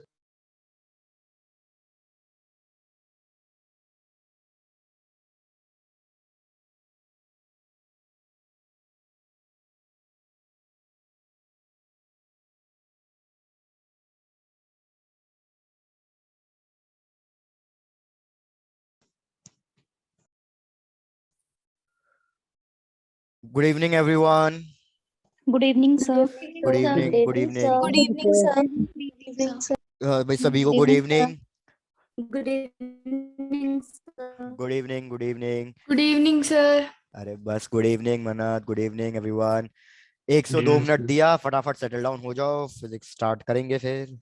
Good evening, everyone. Good evening, sir. Good evening. Good evening. Good evening, sir. Good evening, sir. भाई सभी को good evening. Good evening, sir. Good evening. Good evening. Good evening, sir. अरे बस good evening मन्नत. Good evening everyone. 102 मिनट दिया, फटाफट सेटल डाउन हो जाओ, फिजिक्स स्टार्ट करेंगे फिर.